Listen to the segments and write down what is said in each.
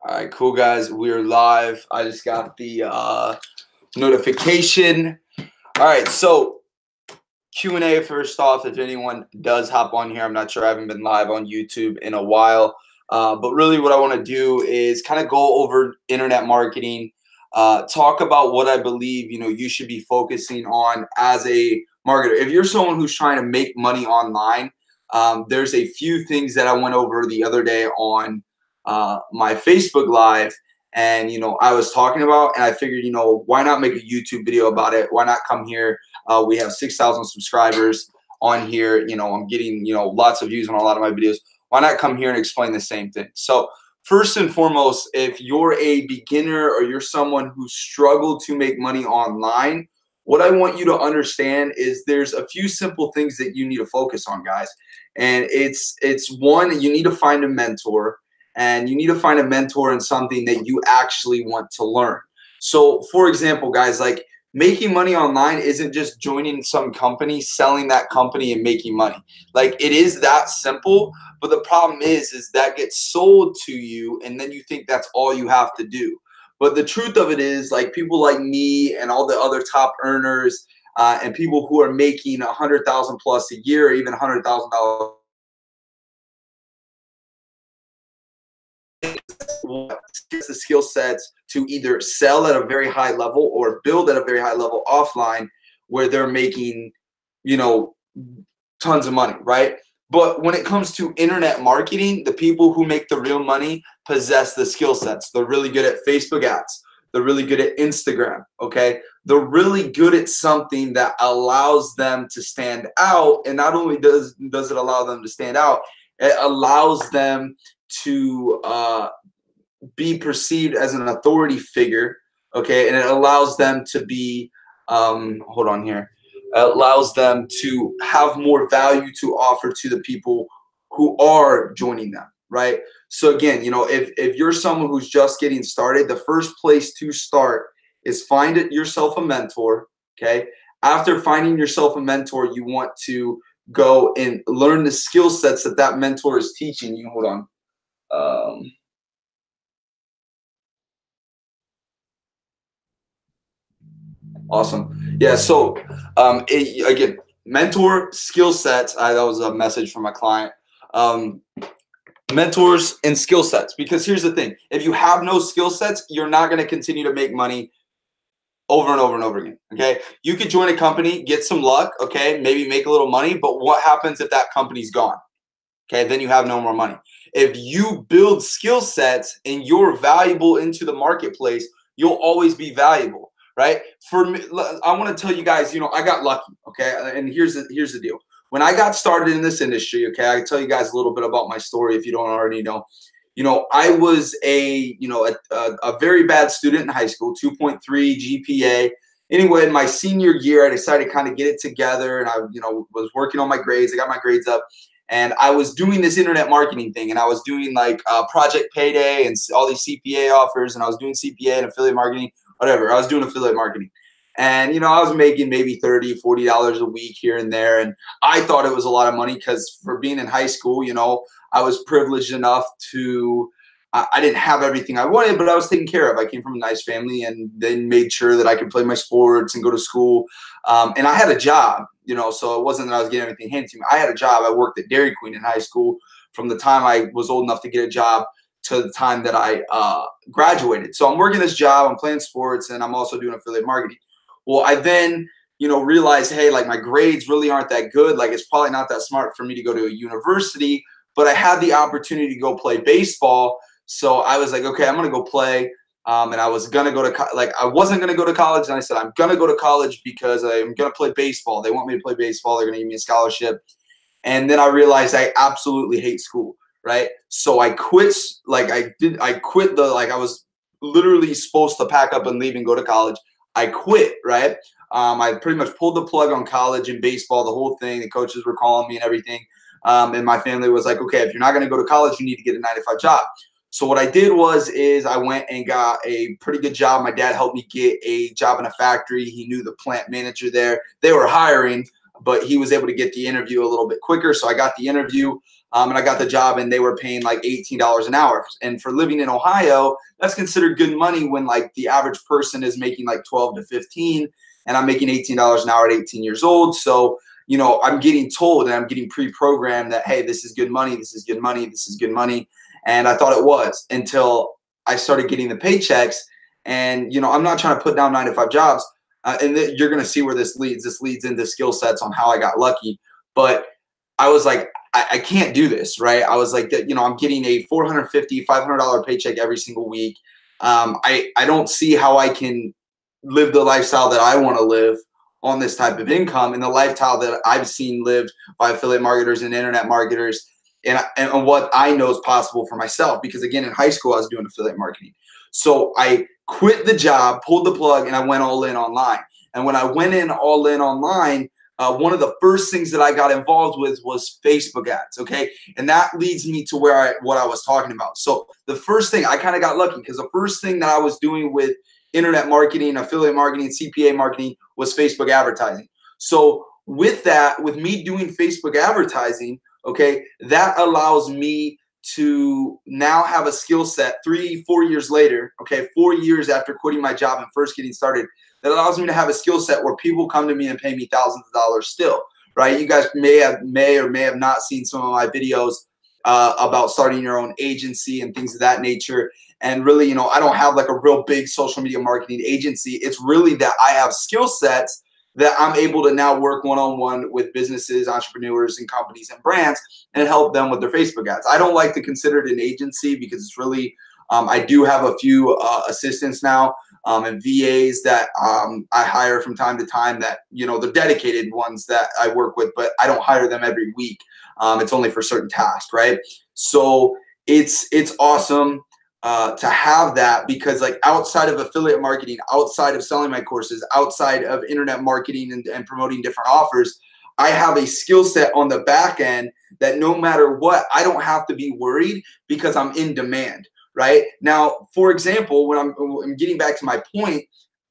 All right, cool guys. We're live. I just got the notification. All right, so Q&A first off. If anyone does hop on here, I'm not sure. I haven't been live on YouTube in a while. But really what I want to do is kind of go over internet marketing, talk about what I believe, you should be focusing on as a marketer. If you're someone who's trying to make money online, there's a few things that I went over the other day on my Facebook Live, and I was talking about, and I figured, why not make a YouTube video about it? Why not come here? We have 6,000 subscribers on here. I'm getting lots of views on a lot of my videos. Why not come here and explain the same thing? So first and foremost, if you're a beginner or you're someone who struggled to make money online, what I want you to understand is there's a few simple things that you need to focus on, guys. And it's one, you need to find a mentor. And you need to find a mentor in something that you actually want to learn. So for example, guys, like making money online isn't just joining some company, selling that company and making money. Like it is that simple, but the problem is that gets sold to you and then you think that's all you have to do. But the truth of it is, like, people like me and all the other top earners and people who are making 100,000 plus a year, or even $100,000, gets the skill sets to either sell at a very high level or build at a very high level offline, where they're making tons of money, right? But when it comes to internet marketing, the people who make the real money possess the skill sets. They're really good at Facebook ads. They're really good at Instagram, okay? They're really good at something that allows them to stand out. And not only does it allow them to stand out, it allows them to be perceived as an authority figure, okay? And it allows them to be, hold on here, it allows them to have more value to offer to the people who are joining them, right? So again, if you're someone who's just getting started, the first place to start is find yourself a mentor, okay? After finding yourself a mentor, you want to go and learn the skill sets that mentor is teaching you. Hold on. Awesome. Yeah. So again, mentor, skill sets. That was a message from my client. Mentors and skill sets. Because here's the thing: if you have no skill sets, you're not going to continue to make money over and over and over again. Okay. You could join a company, get some luck. Okay. Maybe make a little money. But what happens if that company's gone? Okay. Then you have no more money. If you build skill sets and you're valuable into the marketplace, you'll always be valuable. Right? For me, I want to tell you guys, I got lucky, okay? And here's the deal. When I got started in this industry, okay, I can tell you guys a little bit about my story if you don't already know. I was a very bad student in high school, 2.3 GPA. Anyway, in my senior year, I decided to kind of get it together, and I, was working on my grades. I got my grades up, and I was doing this internet marketing thing, and I was doing like Project Payday and all these CPA offers, and I was doing CPA and affiliate marketing. Whatever, I was doing affiliate marketing. And, I was making maybe $30, $40 a week here and there. And I thought it was a lot of money because for being in high school, I was privileged enough to, I didn't have everything I wanted, but I was taken care of. I came from a nice family, and they made sure that I could play my sports and go to school. And I had a job, so it wasn't that I was getting everything handed to me. I had a job. I worked at Dairy Queen in high school from the time I was old enough to get a job to the time that I graduated. So I'm working this job, I'm playing sports, and I'm also doing affiliate marketing. Well, I then, realized, hey, like my grades really aren't that good. Like it's probably not that smart for me to go to a university, but I had the opportunity to go play baseball. So I was like, okay, I'm going to go play. And I was going to go to, I wasn't going to go to college. And I said, I'm going to go to college because I'm going to play baseball. They want me to play baseball. They're going to give me a scholarship. And then I realized I absolutely hate school. Right. So I quit. I quit I was literally supposed to pack up and leave and go to college. I quit. Right. I pretty much pulled the plug on college and baseball, the whole thing. The coaches were calling me and everything. And my family was like, okay, if you're not going to go to college, you need to get a 9-to-5 job. So what I did is I went and got a pretty good job. My dad helped me get a job in a factory. He knew the plant manager there. They were hiring. but he was able to get the interview a little bit quicker. So I got the interview and I got the job, and they were paying like $18 an hour. And for living in Ohio, that's considered good money when like the average person is making like 12 to 15, and I'm making $18 an hour at 18 years old. So, you know, I'm getting told and I'm getting pre-programmed that, hey, this is good money, this is good money, this is good money. And I thought it was until I started getting the paychecks. And, you know, I'm not trying to put down 9-to-5 jobs. And you're going to see where this leads. This leads into skill sets on how I got lucky. But I was like, I can't do this, right? I was like, you know, I'm getting a $450, $500 paycheck every single week. I don't see how I can live the lifestyle that I want to live on this type of income, and the lifestyle that I've seen lived by affiliate marketers and internet marketers, and what I know is possible for myself. Because again, in high school, I was doing affiliate marketing. So I quit the job, pulled the plug, and I went all in online. And when I went in all in online, one of the first things that I got involved with was Facebook ads, okay? And that leads me to what I was talking about. So the first thing, I kind of got lucky because the first thing that I was doing with internet marketing, affiliate marketing, CPA marketing was Facebook advertising. So with that, with me doing Facebook advertising, okay, that allows me to now have a skill set 3-4 years later, okay, 4 years after quitting my job and first getting started, that allows me to have a skill set where people come to me and pay me thousands of dollars still, right? You guys may or may have not seen some of my videos about starting your own agency and things of that nature. And really, you know, I don't have like a real big social media marketing agency. It's really that I have skill sets that I'm able to now work one-on-one with businesses, entrepreneurs, and companies and brands and help them with their Facebook ads. I don't like to consider it an agency because it's really, I do have a few assistants now and VAs that I hire from time to time that, you know, the dedicated ones that I work with, but I don't hire them every week. It's only for certain tasks, right? So it's awesome to have that, because like outside of affiliate marketing, outside of selling my courses, outside of internet marketing and promoting different offers, I have a skill set on the back end that no matter what, I don't have to be worried because I'm in demand, right? Now, for example, when I'm getting back to my point,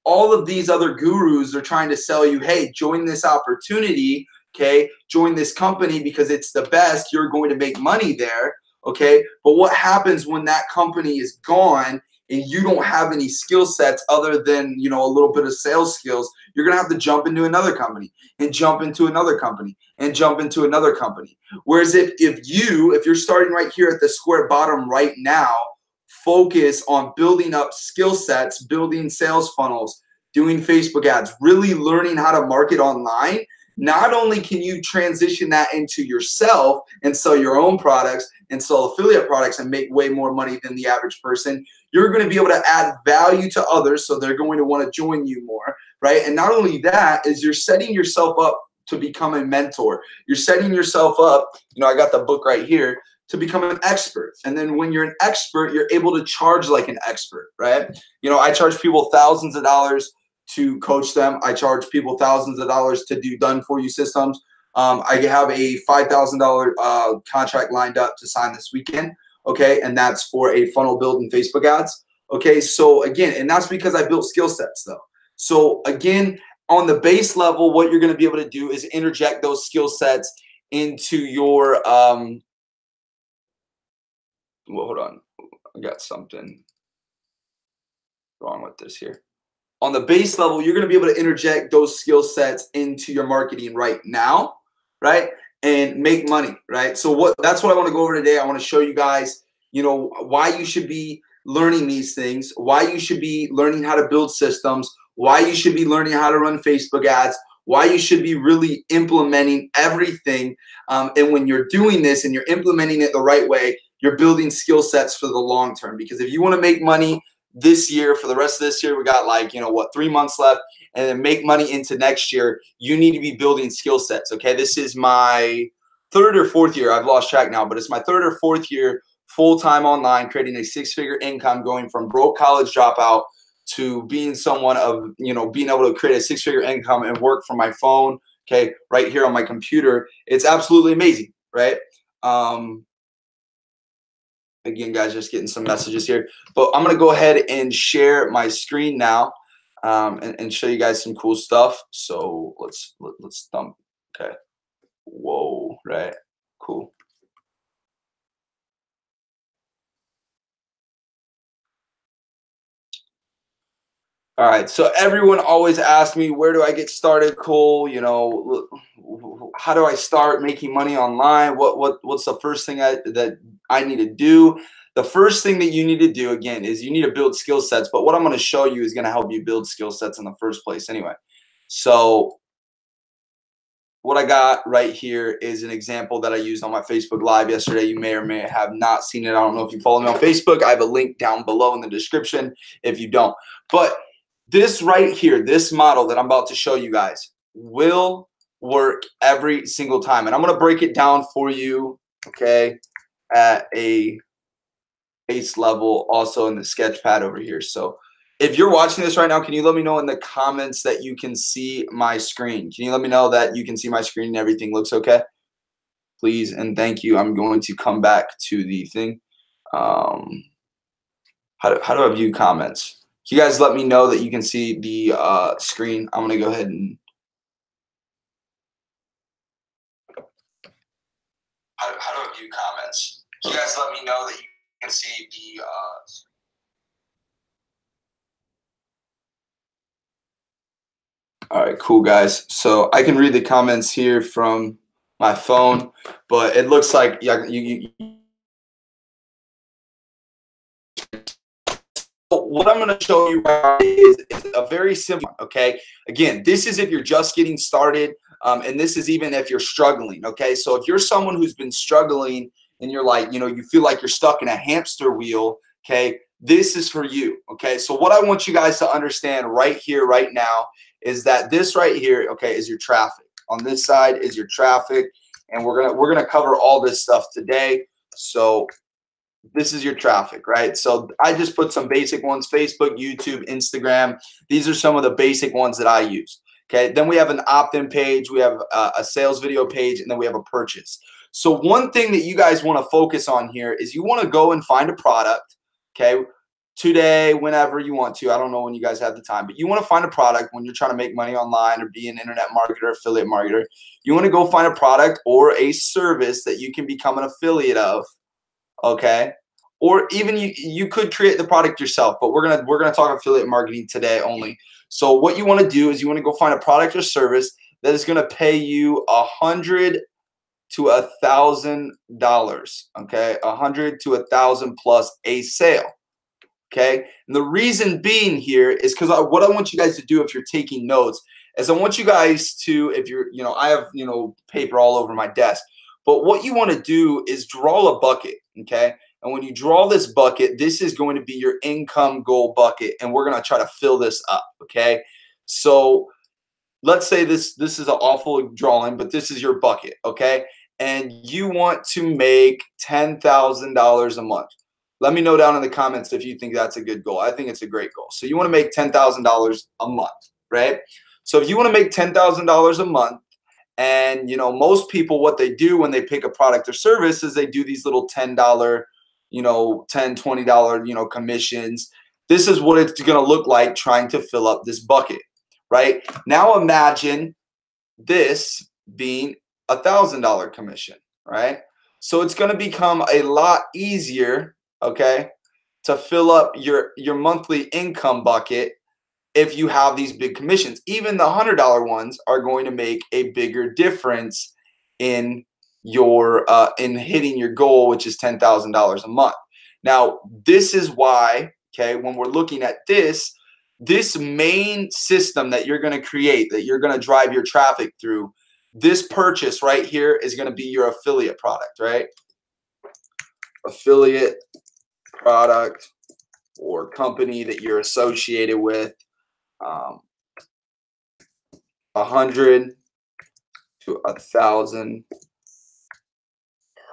all of these other gurus are trying to sell you, hey, join this opportunity, okay? Join this company because it's the best. You're going to make money there. Okay, but what happens when that company is gone and you don't have any skill sets other than, you know, a little bit of sales skills? You're gonna have to jump into another company and jump into another company and jump into another company. Whereas if you're starting right here at the square bottom right now, focus on building up skill sets, building sales funnels, doing Facebook ads, really learning how to market online. Not only can you transition that into yourself and sell your own products and sell affiliate products and make way more money than the average person, you're going to be able to add value to others, so they're going to want to join you more, right? And not only that, is you're setting yourself up to become a mentor. You're setting yourself up, you know, I got the book right here, to become an expert. And then when you're an expert, you're able to charge like an expert, right? You know, I charge people thousands of dollars to coach them. I charge people thousands of dollars to do done-for-you systems. I have a $5,000 contract lined up to sign this weekend, okay? And that's for a funnel build in Facebook ads, okay? So again, and that's because I built skill sets though. So again, on the base level, what you're gonna be able to do is interject those skill sets into your, well, hold on, I got something wrong with this here. On the base level, you're going to be able to interject those skill sets into your marketing right now, right? And make money, right? So that's what I want to go over today. I want to show you guys, you know, why you should be learning these things, why you should be learning how to build systems, why you should be learning how to run Facebook ads, why you should be really implementing everything. And when you're doing this and you're implementing it the right way, you're building skill sets for the long term. Because if you want to make money this year, for the rest of this year, we got like, you know what, 3 months left, and then make money into next year, you need to be building skill sets, okay? This is my 3rd or 4th year. I've lost track now, but it's my 3rd or 4th year full-time online, creating a 6-figure income, going from broke college dropout to being someone of, you know, being able to create a 6-figure income and work from my phone, okay, right here on my computer. It's absolutely amazing, right? Again, guys, just getting some messages here. But I'm going to go ahead and share my screen now and show you guys some cool stuff. So let's dump Okay. Whoa, right. Cool. All right. So everyone always asks me, where do I get started, Cole? You know, how do I start making money online? What's the first thing that I need to do? The first thing that you need to do again is you need to build skill sets. But what I'm going to show you is going to help you build skill sets in the first place anyway. So what I got right here is an example that I used on my Facebook Live yesterday. You may or may have not seen it. I don't know if you follow me on Facebook. I have a link down below in the description if you don't. But this right here, this model that I'm about to show you guys will work every single time. And I'm going to break it down for you, okay, at a base level, also in the sketch pad over here. So if you're watching this right now, can you let me know in the comments that you can see my screen? Can you let me know that you can see my screen and everything looks okay? Please and thank you. I'm going to come back to the thing. How do I view comments? Can you guys let me know that you can see the screen? I'm going to go ahead and how do I view comments? Can you guys let me know that you can see the All right, cool guys. So I can read the comments here from my phone, but it looks like what I'm going to show you is a very simple one, okay? Again, this is if you're just getting started, and this is even if you're struggling, okay? So if you're someone who's been struggling and you're like, you know, you feel like you're stuck in a hamster wheel, okay? This is for you, okay? So what I want you guys to understand right here, right now, is that this right here, okay, is your traffic. On this side is your traffic, and we're gonna cover all this stuff today. So this is your traffic, right? So I just put some basic ones: Facebook, YouTube, Instagram. These are some of the basic ones that I use. Okay, then we have an opt-in page, we have a sales video page, and then we have a purchase. So one thing that you guys want to focus on here is you want to go and find a product, okay, today, whenever you want to. I don't know when you guys have the time, but you want to find a product when you're trying to make money online or be an internet marketer, affiliate marketer. You want to go find a product or a service that you can become an affiliate of, okay? Or even you could create the product yourself, but we're gonna talk affiliate marketing today only. So what you want to do is you want to go find a product or service that is going to pay you $100 to $1,000, okay? $100 to $1,000 plus a sale. Okay, and the reason being here is because what I want you guys to do if you're taking notes is I want you guys to, if you're, you know, I have, you know, paper all over my desk, but what you want to do is draw a bucket, okay? And when you draw this bucket, this is going to be your income goal bucket, and we're going to try to fill this up, okay? So let's say this is an awful drawing, but this is your bucket, okay? And you want to make $10,000 a month. Let me know down in the comments if you think that's a good goal. I think it's a great goal. So you want to make $10,000 a month, right? So if you want to make $10,000 a month, and you know, most people, what they do when they pick a product or service is they do these little $10, you know, $10, $20, you know, commissions. This is what it's going to look like trying to fill up this bucket, right? Now imagine this being $1,000 commission, right? So it's going to become a lot easier, okay, to fill up your monthly income bucket if you have these big commissions. Even the $100 ones are going to make a bigger difference in your in hitting your goal, which is $10,000 a month. Now, this is why, okay, when we're looking at this main system that you're going to create, that you're going to drive your traffic through, this purchase right here is going to be your affiliate product, right? Affiliate product or company that you're associated with. 100 to 1,000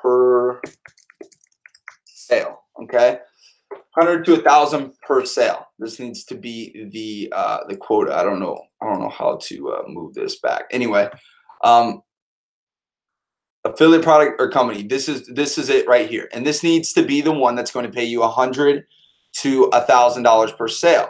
per sale, okay? 100 to 1,000 per sale. This needs to be the quota. I don't know how to move this back. Anyway, affiliate product or company. This is it right here, and this needs to be the one that's going to pay you $100 to $1,000 per sale.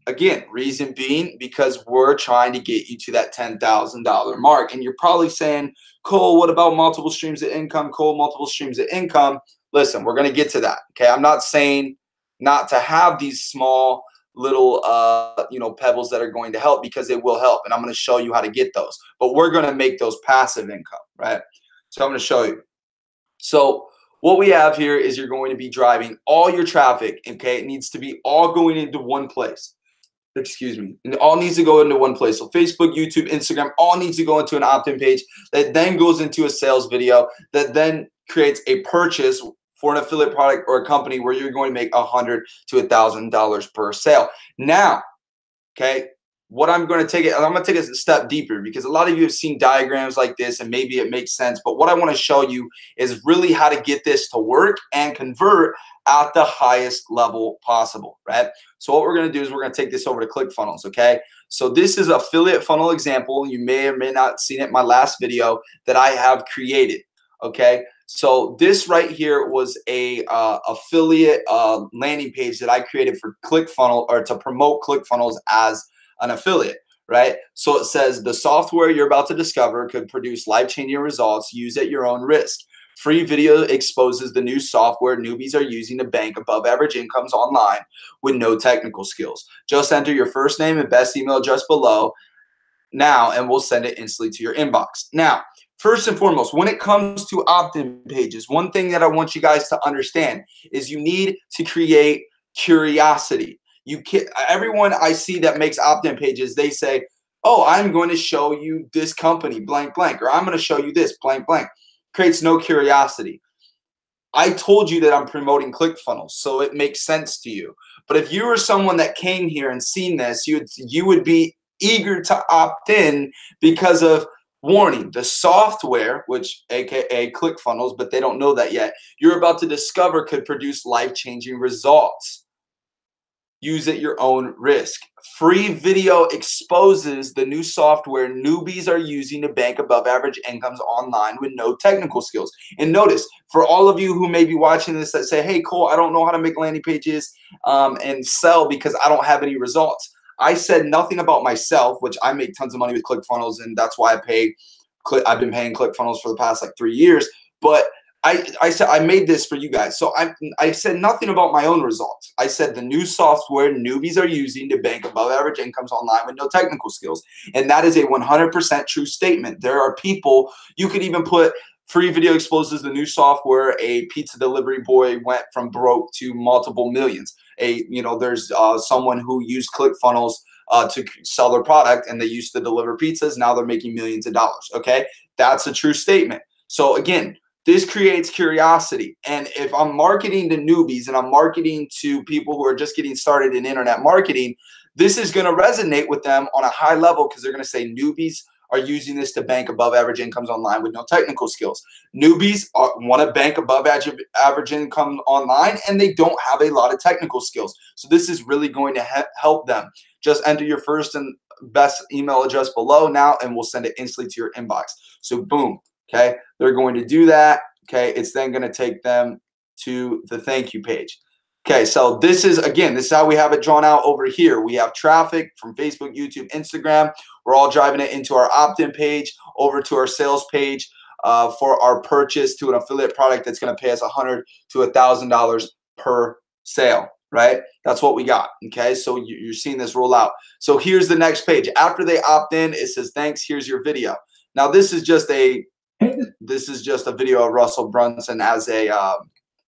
Again, reason being because we're trying to get you to that $10,000 mark. And you're probably saying, Cole, what about multiple streams of income? Cole, multiple streams of income. Listen, we're going to get to that. Okay. I'm not saying not to have these small little, pebbles that are going to help, because they will help. And I'm going to show you how to get those. But we're going to make those passive income, right? So I'm going to show you. So what we have here is you're going to be driving all your traffic. Okay. It needs to be all going into one place. Excuse me. And it all needs to go into one place. So Facebook, YouTube, Instagram, all needs to go into an opt-in page that then goes into a sales video that then creates a purchase for an affiliate product or a company where you're going to make $100 to $1,000 per sale. Now, okay, what I'm going to take it, I'm going to take it a step deeper, because a lot of you have seen diagrams like this and maybe it makes sense. But what I want to show you is really how to get this to work and convert at the highest level possible, right? So what we're going to do is we're going to take this over to ClickFunnels, okay? So this is affiliate funnel example. You may or may not seen it in my last video that I have created, okay? So this right here was a affiliate landing page that I created for ClickFunnels, or to promote ClickFunnels as an affiliate, right? So it says the software you're about to discover could produce life-changing results. Use at your own risk. Free video exposes the new software newbies are using to bank above average incomes online with no technical skills. Just enter your first name and best email address below now, and we'll send it instantly to your inbox. Now, first and foremost, when it comes to opt-in pages, one thing that I want you guys to understand is you need to create curiosity. You can't, everyone I see that makes opt-in pages, they say, oh, I'm going to show you this company, blank, blank, or I'm going to show you this, blank, blank. Creates no curiosity. I told you that I'm promoting ClickFunnels, so it makes sense to you. But if you were someone that came here and seen this, you would be eager to opt in because of warning. The software, which aka ClickFunnels, but they don't know that yet, you're about to discover could produce life-changing results. Use at your own risk. Free video exposes the new software newbies are using to bank above average incomes online with no technical skills. And notice, for all of you who may be watching this that say, hey, Cole, I don't know how to make landing pages and sell because I don't have any results. I said nothing about myself, which I make tons of money with ClickFunnels, and that's why I've been paying ClickFunnels for the past like 3 years. But I said I made this for you guys. So I said nothing about my own results. I said the new software newbies are using to bank above average incomes online with no technical skills. And that is a 100% true statement. There are people, you could even put free video exposes the new software. A pizza delivery boy went from broke to multiple millions. There's someone who used ClickFunnels to sell their product, and they used to deliver pizzas. Now they're making millions of dollars. Okay. That's a true statement. So again, this creates curiosity. And if I'm marketing to newbies and I'm marketing to people who are just getting started in internet marketing, this is going to resonate with them on a high level, because they're going to say newbies are using this to bank above average incomes online with no technical skills. Newbies want to bank above average income online, and they don't have a lot of technical skills. So this is really going to help them. Just enter your first and best email address below now, and we'll send it instantly to your inbox. So boom. Okay, they're going to do that. Okay, it's then going to take them to the thank you page. Okay, so this is how we have it drawn out over here. We have traffic from Facebook, YouTube, Instagram. We're all driving it into our opt-in page, over to our sales page for our purchase to an affiliate product that's going to pay us $100 to $1,000 per sale, right? That's what we got. Okay, so you're seeing this roll out. So here's the next page. After they opt in, it says, thanks, here's your video. Now, this is just a video of Russell Brunson as a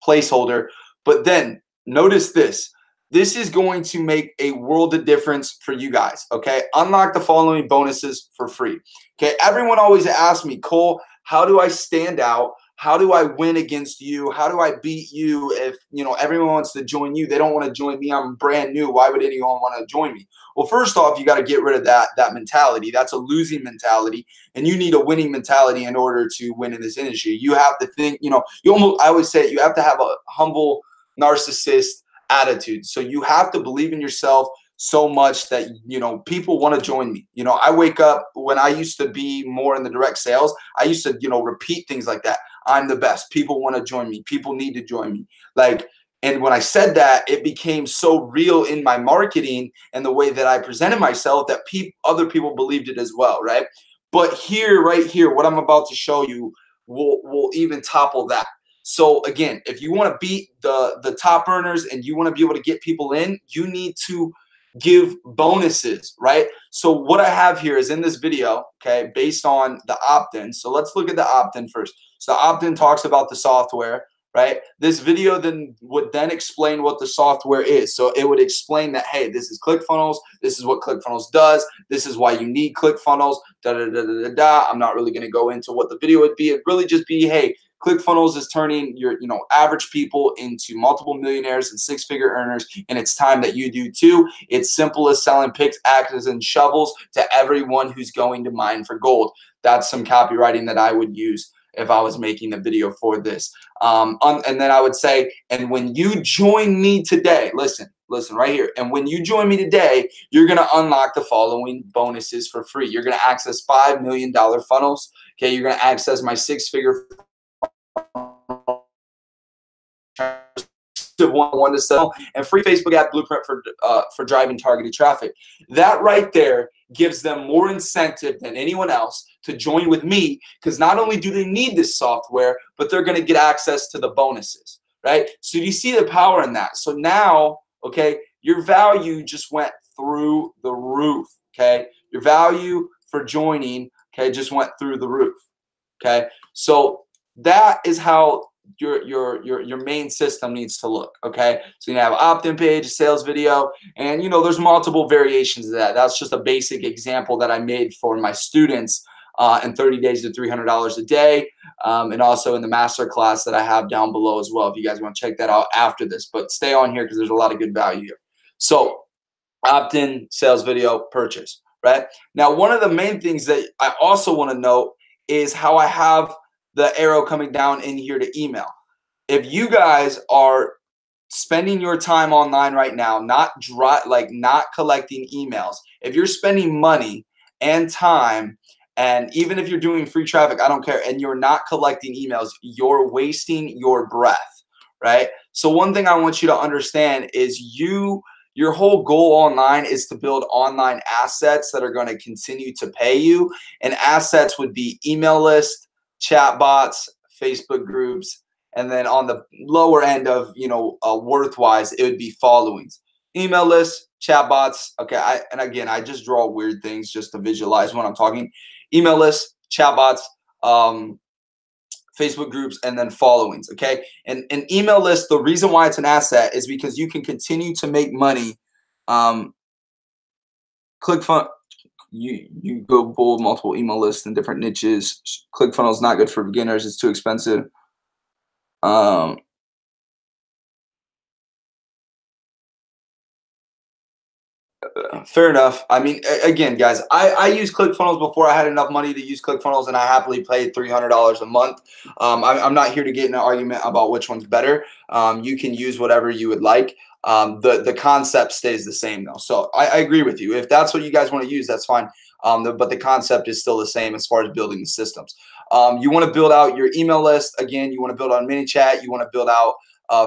placeholder. But then notice this. This is going to make a world of difference for you guys, okay? Unlock the following bonuses for free. Okay, everyone always asks me, Cole, how do I stand out? How do I win against you? How do I beat you if, everyone wants to join you? They don't want to join me. I'm brand new. Why would anyone want to join me? Well, first off, you got to get rid of that mentality. That's a losing mentality, and you need a winning mentality in order to win in this industry. You have to think, I always say you have to have a humble narcissist attitude. So you have to believe in yourself so much that, people want to join me. I wake up, when I used to be more in the direct sales, I used to, repeat things like that. I'm the best. People want to join me. People need to join me. And when I said that, it became so real in my marketing and the way that I presented myself that other people believed it as well, right? But here, right here, what I'm about to show you will even topple that. So again, if you want to beat the top earners and you want to be able to get people in, you need to give bonuses, right? So what I have here is in this video, okay, based on the opt-in. So let's look at the opt-in first. So the opt-in talks about the software, right? This video then would explain what the software is. So it would explain that, hey, this is ClickFunnels. This is what ClickFunnels does. This is why you need ClickFunnels. Da da da da da da. I'm not really going to go into what the video would be. It'd really just be, hey, ClickFunnels is turning your average people into multiple millionaires and six-figure earners, and it's time that you do too. It's simple as selling picks, axes, and shovels to everyone who's going to mine for gold. That's some copywriting that I would use if I was making a video for this. And then I would say, and when you join me today, listen right here. And when you join me today, you're going to unlock the following bonuses for free. You're going to access $5 million funnels. Okay. You're going to access my six-figure one to sell and free Facebook ad blueprint for driving targeted traffic. That right there gives them more incentive than anyone else to join with me, because not only do they need this software, but they're going to get access to the bonuses, right? So you see the power in that. So now, okay, your value just went through the roof, okay? Your value for joining, okay, just went through the roof, okay? So that is how your main system needs to look, okay? So you have an opt-in page, a sales video, and there's multiple variations of that. That's just a basic example that I made for my students in 30 days to $300 a day, and also in the master class that I have down below as well, if you guys want to check that out after this. But stay on here because there's a lot of good value here. So opt-in, sales video, purchase, right? Now, one of the main things that I also want to note is how I have the arrow coming down in here to email. If you guys are spending your time online right now, not collecting emails, if you're spending money and time, and even if you're doing free traffic, I don't care, and you're not collecting emails, you're wasting your breath, right? So one thing I want you to understand is your whole goal online is to build online assets that are going to continue to pay you. And assets would be email list, chat bots, Facebook groups, and then on the lower end of worth-wise, it would be followings. Email lists, chat bots. Okay, and again, I just draw weird things just to visualize when I'm talking. Email lists, chat bots, Facebook groups, and then followings. Okay, and an email list, the reason why it's an asset is because you can continue to make money. ClickFunnels. You go build multiple email lists in different niches. ClickFunnels not good for beginners. It's too expensive. Fair enough. I mean, again, guys, I used ClickFunnels before I had enough money to use ClickFunnels, and I happily paid $300 a month. I'm not here to get in an argument about which one's better. You can use whatever you would like. The concept stays the same, though. So I agree with you. If that's what you guys want to use, that's fine. But the concept is still the same as far as building the systems. You want to build out your email list. Again, you want to build out ManyChat. You want to build out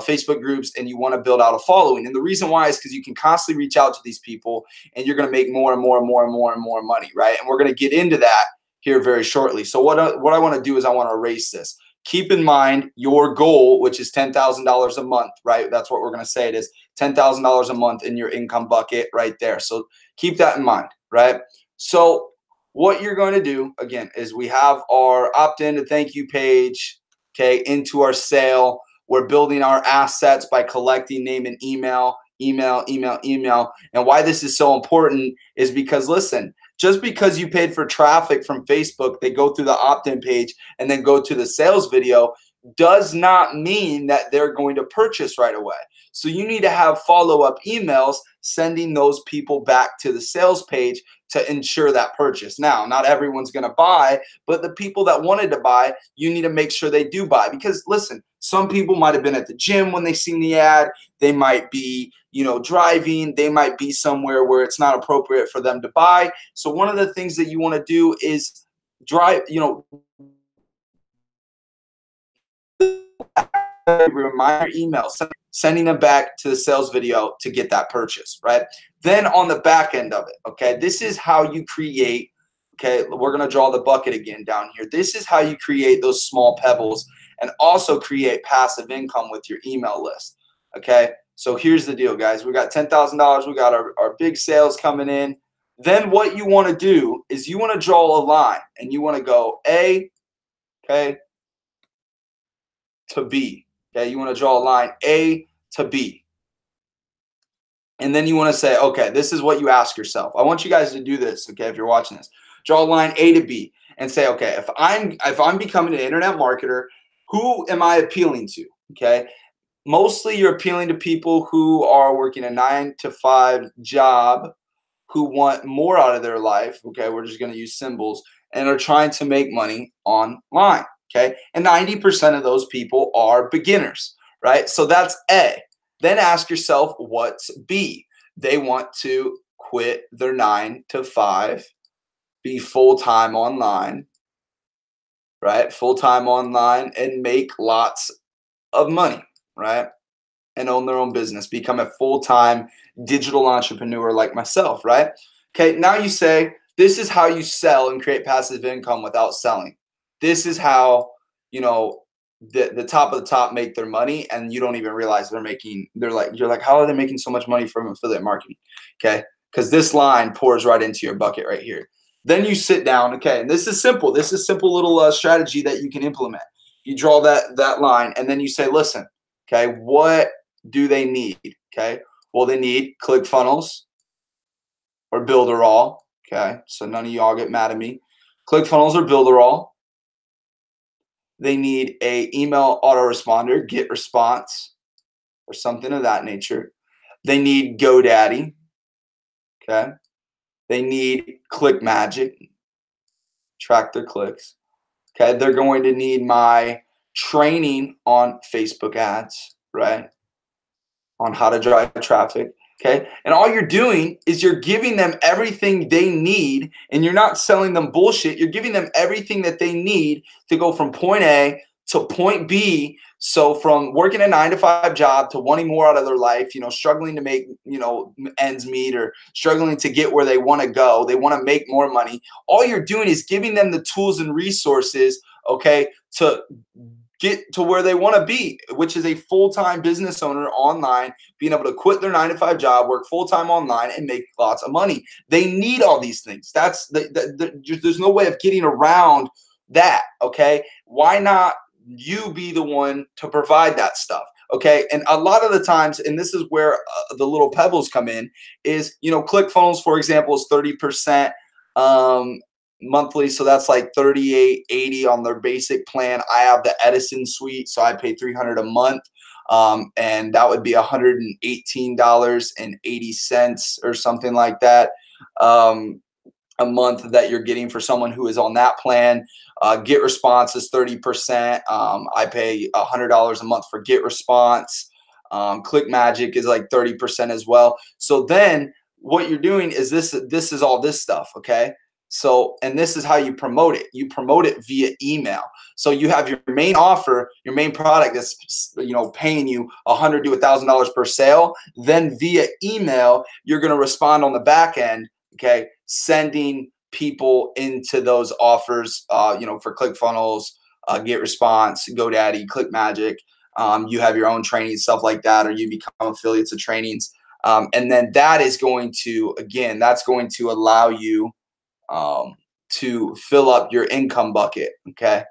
Facebook groups, and you want to build out a following. And the reason why is because you can constantly reach out to these people, and you're going to make more and more and more and more and more money, right? And we're going to get into that here very shortly. So what I want to do is I want to erase this. Keep in mind your goal, which is $10,000 a month, right? That's what we're going to say it is, $10,000 a month in your income bucket right there. So keep that in mind, right? So what you're going to do, again, is we have our opt-in to thank you page, okay, into our sale. We're building our assets by collecting name and email. And why this is so important is because, listen, just because you paid for traffic from Facebook, they go through the opt-in page and then go to the sales video, does not mean that they're going to purchase right away. So you need to have follow-up emails sending those people back to the sales page to ensure that purchase. Now, not everyone's going to buy, but the people that wanted to buy, you need to make sure they do buy. Because listen, some people might have been at the gym when they seen the ad. They might be, driving. They might be somewhere where it's not appropriate for them to buy. So one of the things that you want to do is reminder emails. sending them back to the sales video to get that purchase, right? Then on the back end of it, okay, this is how you create, okay, we're going to draw the bucket again down here. This is how you create those small pebbles and also create passive income with your email list, okay? So here's the deal, guys. We got $10,000. We got our big sales coming in. Then what you want to do is you want to draw a line, and you want to go A, okay, to B. Okay, you want to draw a line A to B. And then you want to say, okay, this is what you ask yourself. I want you guys to do this, okay, if you're watching this. Draw a line A to B and say, okay, if I'm becoming an internet marketer, who am I appealing to? Okay? Mostly you're appealing to people who are working a 9-to-5 job, who want more out of their life, okay, we're just going to use symbols, and are trying to make money online, okay? And 90% of those people are beginners, right? So that's A. Then ask yourself, what's B? They want to quit their 9-to-5, be full-time online, right? Full-time online and make lots of money, right? And own their own business, become a full-time digital entrepreneur like myself, right? Okay, now you say, this is how you sell and create passive income without selling. This is how, you know, the top of the top make their money, and you don't even realize you're like, how are they making so much money from affiliate marketing? Okay, because this line pours right into your bucket right here. Then you sit down, okay, and this is simple. This is simple little strategy that you can implement. You draw that line, and then you say, listen, okay, what do they need? Okay, well, they need ClickFunnels or Builderall. Okay, so none of y'all get mad at me. ClickFunnels or Builderall. They need a email autoresponder, GetResponse, or something of that nature. They need GoDaddy. Okay, they need ClickMagic, track their clicks. Okay, they're going to need my training on Facebook ads, right? On how to drive traffic, okay? And all you're doing is you're giving them everything they need, and you're not selling them bullshit. You're giving them everything that they need to go from point A to point B. So from working a 9-to-5 job to wanting more out of their life, you know, struggling to make, you know, ends meet, or struggling to get where they want to go. They want to make more money. All you're doing is giving them the tools and resources, okay, to get to where they want to be, which is a full-time business owner online, being able to quit their 9-to-5 job, work full-time online, and make lots of money. They need all these things. There's no way of getting around that, okay? Why not you be the one to provide that stuff, okay? And a lot of the times, and this is where the little pebbles come in, is, you know, ClickFunnels, for example, is 30% monthly, so that's like $38.80 on their basic plan. I have the Edison suite, so I pay $300 a month, and that would be $118.80 or something like that a month that you're getting for someone who is on that plan. GetResponse is 30%. I pay $100 a month for GetResponse. ClickMagic is like 30% as well. So then what you're doing is this is all this stuff, okay? So, and this is how you promote it. You promote it via email. So you have your main offer, your main product that's, you know, paying you $100 to $1,000 per sale. Then via email, you're going to respond on the back end, okay, sending people into those offers, you know, for ClickFunnels, GetResponse, GoDaddy, ClickMagic. You have your own training, stuff like that, or you become affiliates of trainings. And then that is going to, again, that's going to allow you to fill up your income bucket, okay?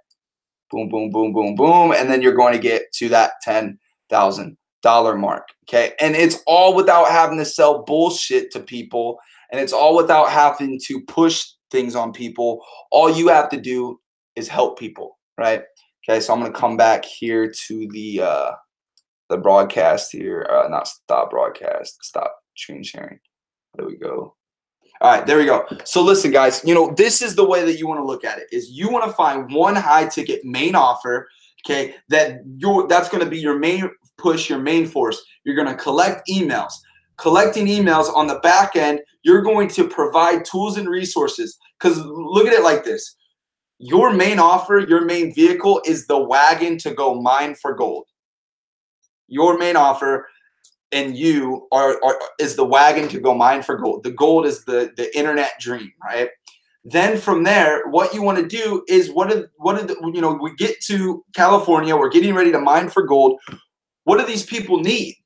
Boom, boom, boom, boom, boom. And then you're going to get to that $10,000 mark, okay? And it's all without having to sell bullshit to people, and it's all without having to push things on people. All you have to do is help people, right? Okay, so I'm going to come back here to the broadcast here. Not stop broadcast, stop screen sharing. There we go. All right, there we go. So listen, guys, you know, this is the way that you want to look at it, is you want to find one high ticket main offer, okay, that's going to be your main push, your main force. You're going to collect emails. Collecting emails on the back end, you're going to provide tools and resources, because look at it like this. Your main offer, your main vehicle is the wagon to go mine for gold. your main offer and you is the wagon to go mine for gold. The gold is the internet dream, right? Then from there, what you want to do is we get to California, we're getting ready to mine for gold. What do these people need?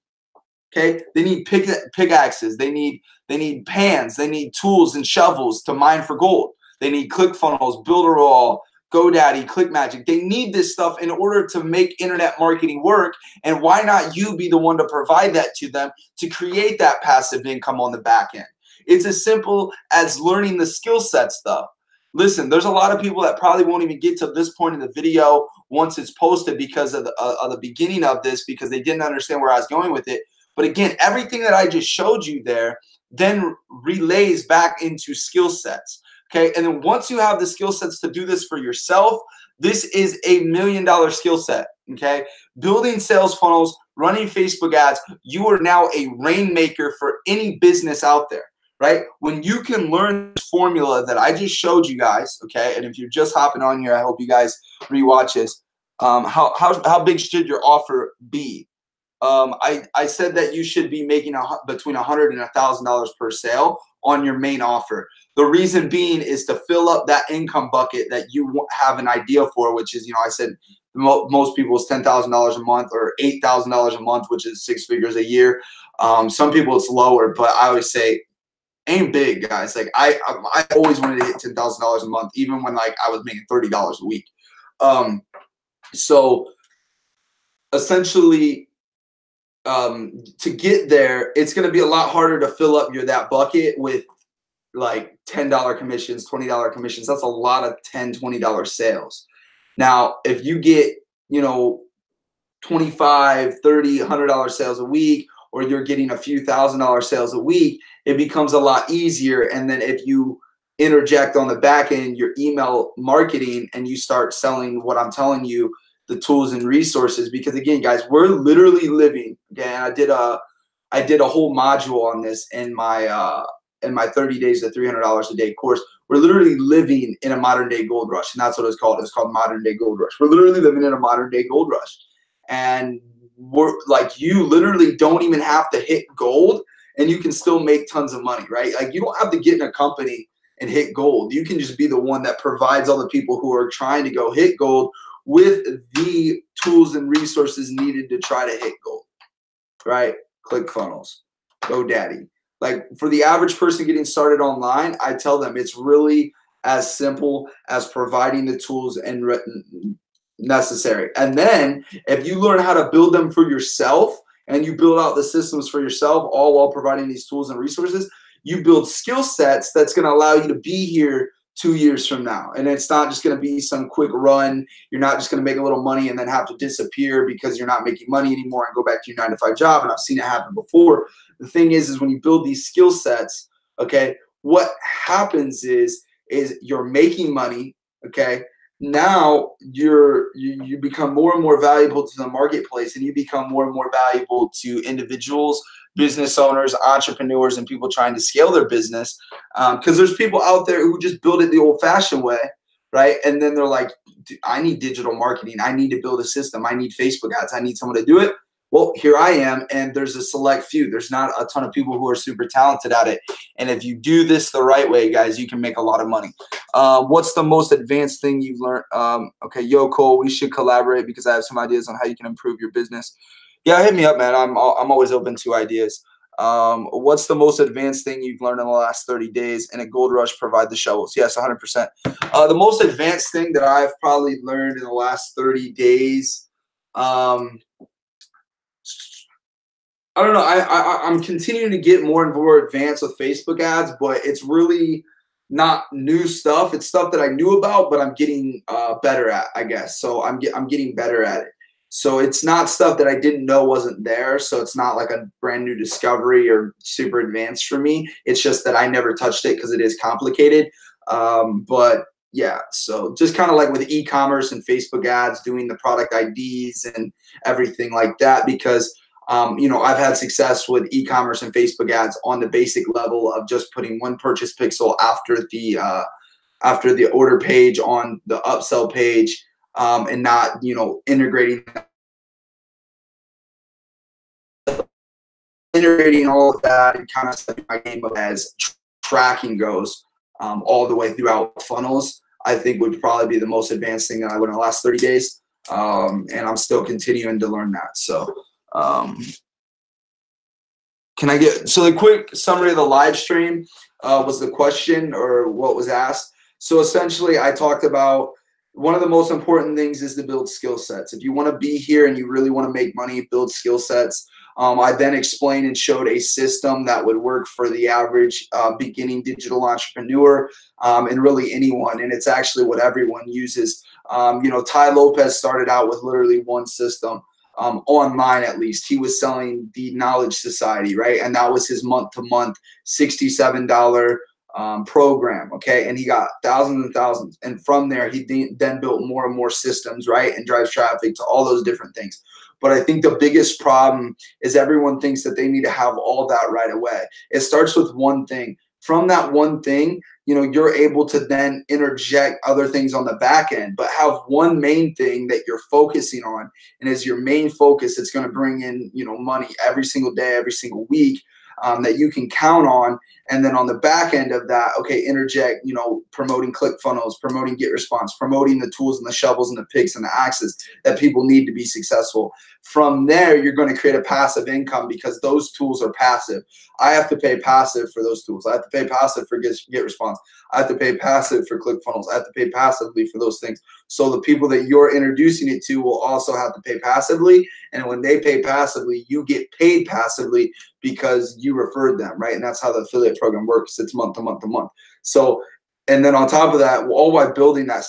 Okay, they need pickaxes, they need pans, they need tools and shovels to mine for gold. They need ClickFunnels, Builderall, GoDaddy, ClickMagick. They need this stuff in order to make internet marketing work. And why not you be the one to provide that to them to create that passive income on the back end? It's as simple as learning the skill set stuff. Listen, there's a lot of people that probably won't even get to this point in the video once it's posted because of the beginning of this, because they didn't understand where I was going with it. But again, everything that I just showed you there then relays back into skill sets. Okay. And then once you have the skill sets to do this for yourself, this is $1 million skill set. Okay. Building sales funnels, running Facebook ads, you are now a rainmaker for any business out there, right? When you can learn this formula that I just showed you guys, okay. And if you're just hopping on here, I hope you guys rewatch this. How big should your offer be? I said that you should be making between $100 and $1,000 per sale on your main offer. The reason being is to fill up that income bucket that you have an idea for, which is, I said most people's $10,000 a month or $8,000 a month, which is 6 figures a year. Some people it's lower, but I always say aim big, guys. Like I always wanted to hit $10,000 a month, even when I was making $30 a week. So essentially, to get there, it's going to be a lot harder to fill up that bucket with like $10 commissions, $20 commissions. That's a lot of $10, $20 sales. Now, if you get, $25, $30, $100 sales a week, or you're getting a few $1,000 sales a week, it becomes a lot easier. And then if you interject on the back end your email marketing and you start selling what I'm telling you, the tools and resources, because again, guys, we're literally living. Again, I did a whole module on this in my 30 days to $300 a day course. We're literally living in a modern day gold rush, and that's what it's called. It's called modern day gold rush. We're literally living in a modern day gold rush, and we're like, you literally don't even have to hit gold, and you can still make tons of money, right? Like you don't have to get in a company and hit gold. You can just be the one that provides all the people who are trying to go hit gold with the tools and resources needed to try to hit gold, right? ClickFunnels, GoDaddy. Like for the average person getting started online, I tell them it's really as simple as providing the tools and necessary. And then if you learn how to build them for yourself and you build out the systems for yourself, all while providing these tools and resources, you build skill sets that's going to allow you to be here 2 years from now. And it's not just going to be some quick run. You're not just going to make a little money and then have to disappear because you're not making money anymore and go back to your 9-to-5 job. And I've seen it happen before. The thing is when you build these skill sets, okay, what happens is you're making money, okay? Now you become more and more valuable to the marketplace, and you become more and more valuable to individuals, business owners, entrepreneurs, and people trying to scale their business. Because there's people out there who just build it the old-fashioned way, right? And then they're like, I need digital marketing. I need to build a system. I need Facebook ads. I need someone to do it. Well, here I am, and there's a select few. There's not a ton of people who are super talented at it. And if you do this the right way, guys, you can make a lot of money. What's the most advanced thing you've learned? Okay, yo, Cole, we should collaborate because I have some ideas on how you can improve your business. Yeah, hit me up, man. I'm always open to ideas. What's the most advanced thing you've learned in the last 30 days? In a gold rush, provide the shovels. Yes, 100%. The most advanced thing that I've probably learned in the last 30 days, I don't know. I'm continuing to get more and more advanced with Facebook ads, but it's really not new stuff. It's stuff that I knew about, but I'm getting better at, I guess. So I'm getting better at it. So it's not stuff that I didn't know wasn't there. So it's not like a brand new discovery or super advanced for me. It's just that I never touched it because it is complicated. But yeah, so just kind of like with e-commerce and Facebook ads, doing the product IDs and everything like that, because I've had success with e-commerce and Facebook ads on the basic level of just putting one purchase pixel after the order page on the upsell page, and not integrating integrating all of that and kind of setting my game up as tracking goes all the way throughout funnels, I think would probably be the most advanced thing that I learned in the last 30 days. And I'm still continuing to learn that. So can I get, so the quick summary of the live stream was the question or what was asked. So essentially I talked about one of the most important things is to build skill sets. If you want to be here and you really want to make money, build skill sets. I then explained and showed a system that would work for the average beginning digital entrepreneur and really anyone. And it's actually what everyone uses. You know, Ty Lopez started out with literally one system. Online, at least. He was selling the Knowledge Society, right? And that was his month-to-month $67 program, okay? And he got thousands and thousands. And from there, he then built more and more systems, right? And drives traffic to all those different things. But I think the biggest problem is everyone thinks that they need to have all that right away. It starts with one thing. From that one thing, you know, you're able to then interject other things on the back end, but have one main thing that you're focusing on. And as your main focus, it's going to bring in, you know, money every single day, every single week that you can count on. And then on the back end of that, okay, interject, you know, promoting ClickFunnels, promoting GetResponse, promoting the tools and the shovels and the picks and the axes that people need to be successful. From there, you're going to create a passive income because those tools are passive. I have to pay passive for those tools. I have to pay passive for GetResponse. I have to pay passive for ClickFunnels. I have to pay passively for those things. So the people that you're introducing it to will also have to pay passively. And when they pay passively, you get paid passively because you referred them, right? And that's how the affiliate program works. It's month to month to month. So, and then on top of that, all while building that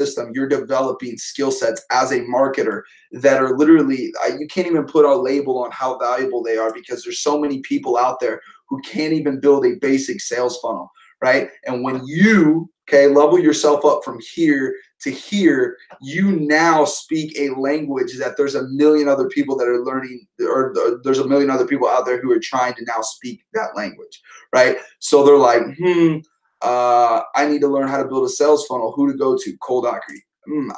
system, you're developing skill sets as a marketer that are literally, you can't even put a label on how valuable they are because there's so many people out there who can't even build a basic sales funnel, right? And when you, okay, level yourself up from here to here, you now speak a language that there's a million other people that are learning, or there's a million other people out there who are trying to now speak that language, right? So they're like, I need to learn how to build a sales funnel. Who to go to? Dockery.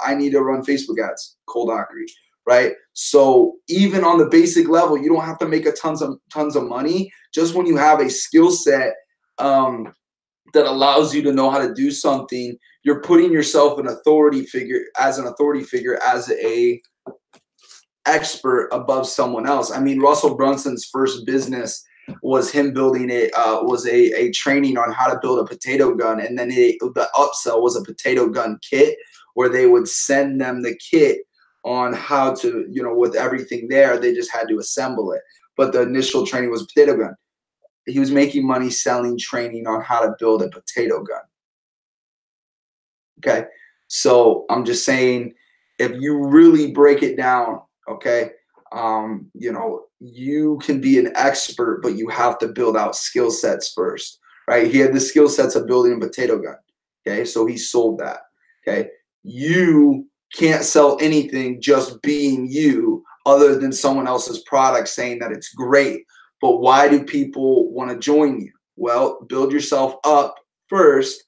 I need to run Facebook ads. Dockery, right? So even on the basic level, you don't have to make tons of money. Just when you have a skill set that allows you to know how to do something, you're putting yourself an authority figure as a expert above someone else. I mean, Russell Brunson's first business was him building was a training on how to build a potato gun, and then the upsell was a potato gun kit where they would send them the kit on how to, you know, with everything there, they just had to assemble it. But the initial training was a potato gun. He was making money selling training on how to build a potato gun. Okay, so I'm just saying, if you really break it down, okay, you know, you can be an expert, but you have to build out skill sets first, right? He had the skill sets of building a potato gun. Okay, so he sold that. Okay, you can't sell anything just being you other than someone else's product saying that it's great. But why do people want to join you? Well, build yourself up first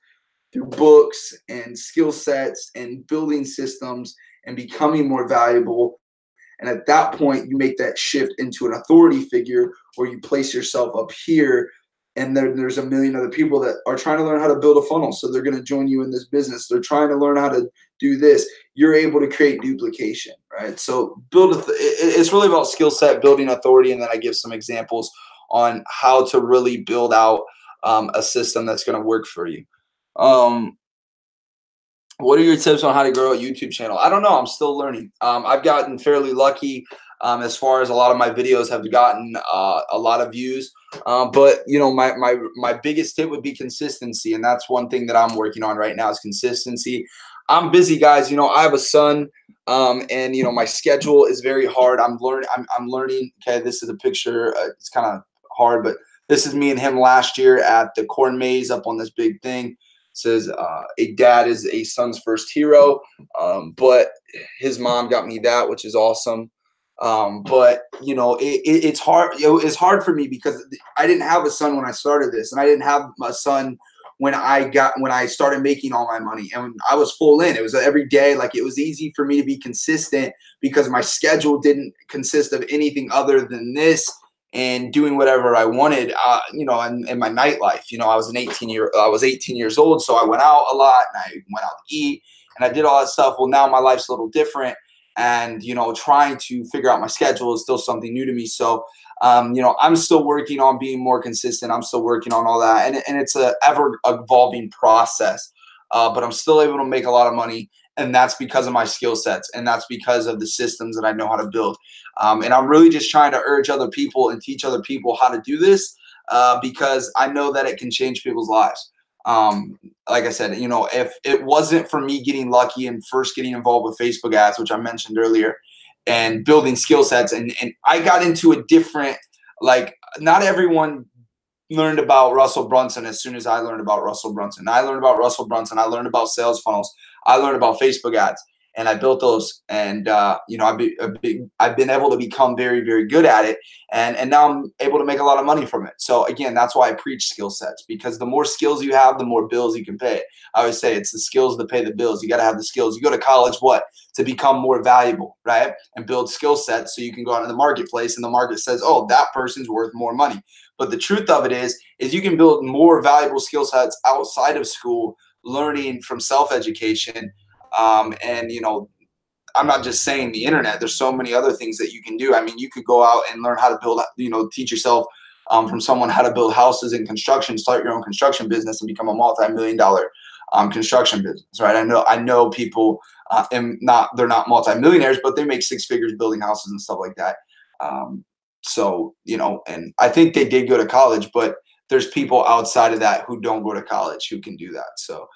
through books and skill sets and building systems and becoming more valuable. And at that point, you make that shift into an authority figure where you place yourself up here. And there's a million other people that are trying to learn how to build a funnel. So they're going to join you in this business. They're trying to learn how to do this. You're able to create duplication, right? So it's really about skill set, building authority. And then I give some examples on how to really build out a system that's going to work for you. What are your tips on how to grow a YouTube channel? I don't know. I'm still learning. I've gotten fairly lucky as far as a lot of my videos have gotten a lot of views. But, you know, my biggest tip would be consistency. And that's one thing that I'm working on right now is consistency. I'm busy, guys. You know, I have a son and, you know, my schedule is very hard. I'm learning. Okay, this is a picture. It's kind of hard, but this is me and him last year at the corn maze up on this big thing. Says a dad is a son's first hero, but his mom got me that, which is awesome. But you know, it's hard. It's hard for me because I didn't have a son when I started this, and I didn't have a son when I started making all my money, and I was full in. It was every day. Like, it was easy for me to be consistent because my schedule didn't consist of anything other than this and doing whatever I wanted, in my nightlife. I was 18 years old, so I went out a lot and I went out to eat and I did all that stuff. Well, now my life's a little different, and trying to figure out my schedule is still something new to me. So, I'm still working on being more consistent. I'm still working on all that, and it's a ever evolving process. But I'm still able to make a lot of money, and that's because of my skill sets, and that's because of the systems that I know how to build. And I'm really just trying to urge other people and teach other people how to do this, because I know that it can change people's lives. Like I said, if it wasn't for me getting lucky and first getting involved with Facebook ads, which I mentioned earlier, and building skill sets, and I got into a different, like, not everyone learned about Russell Brunson as soon as I learned about Russell Brunson. I learned about Russell Brunson. I learned about sales funnels. I learned about Facebook ads, and I built those. And I've been able to become very, very good at it, and now I'm able to make a lot of money from it. So again, that's why I preach skill sets, because the more skills you have, the more bills you can pay. I always say it's the skills that pay the bills. You got to have the skills. You go to college, what? To become more valuable, right? And build skill sets so you can go out in the marketplace, and the market says, oh, that person's worth more money. But the truth of it is you can build more valuable skill sets outside of school, learning from self-education. And, I'm not just saying the internet. There's so many other things that you can do. I mean, you could go out and learn how to build, teach yourself from someone how to build houses and construction, start your own construction business and become a multi-million-dollar construction business, right? I know people, and they're not multi-millionaires, but they make six figures building houses and stuff like that. So, and I think they did go to college, but there's people outside of that who don't go to college who can do that. So,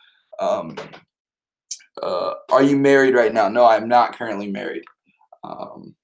are you married right now? No, I'm not currently married. Um,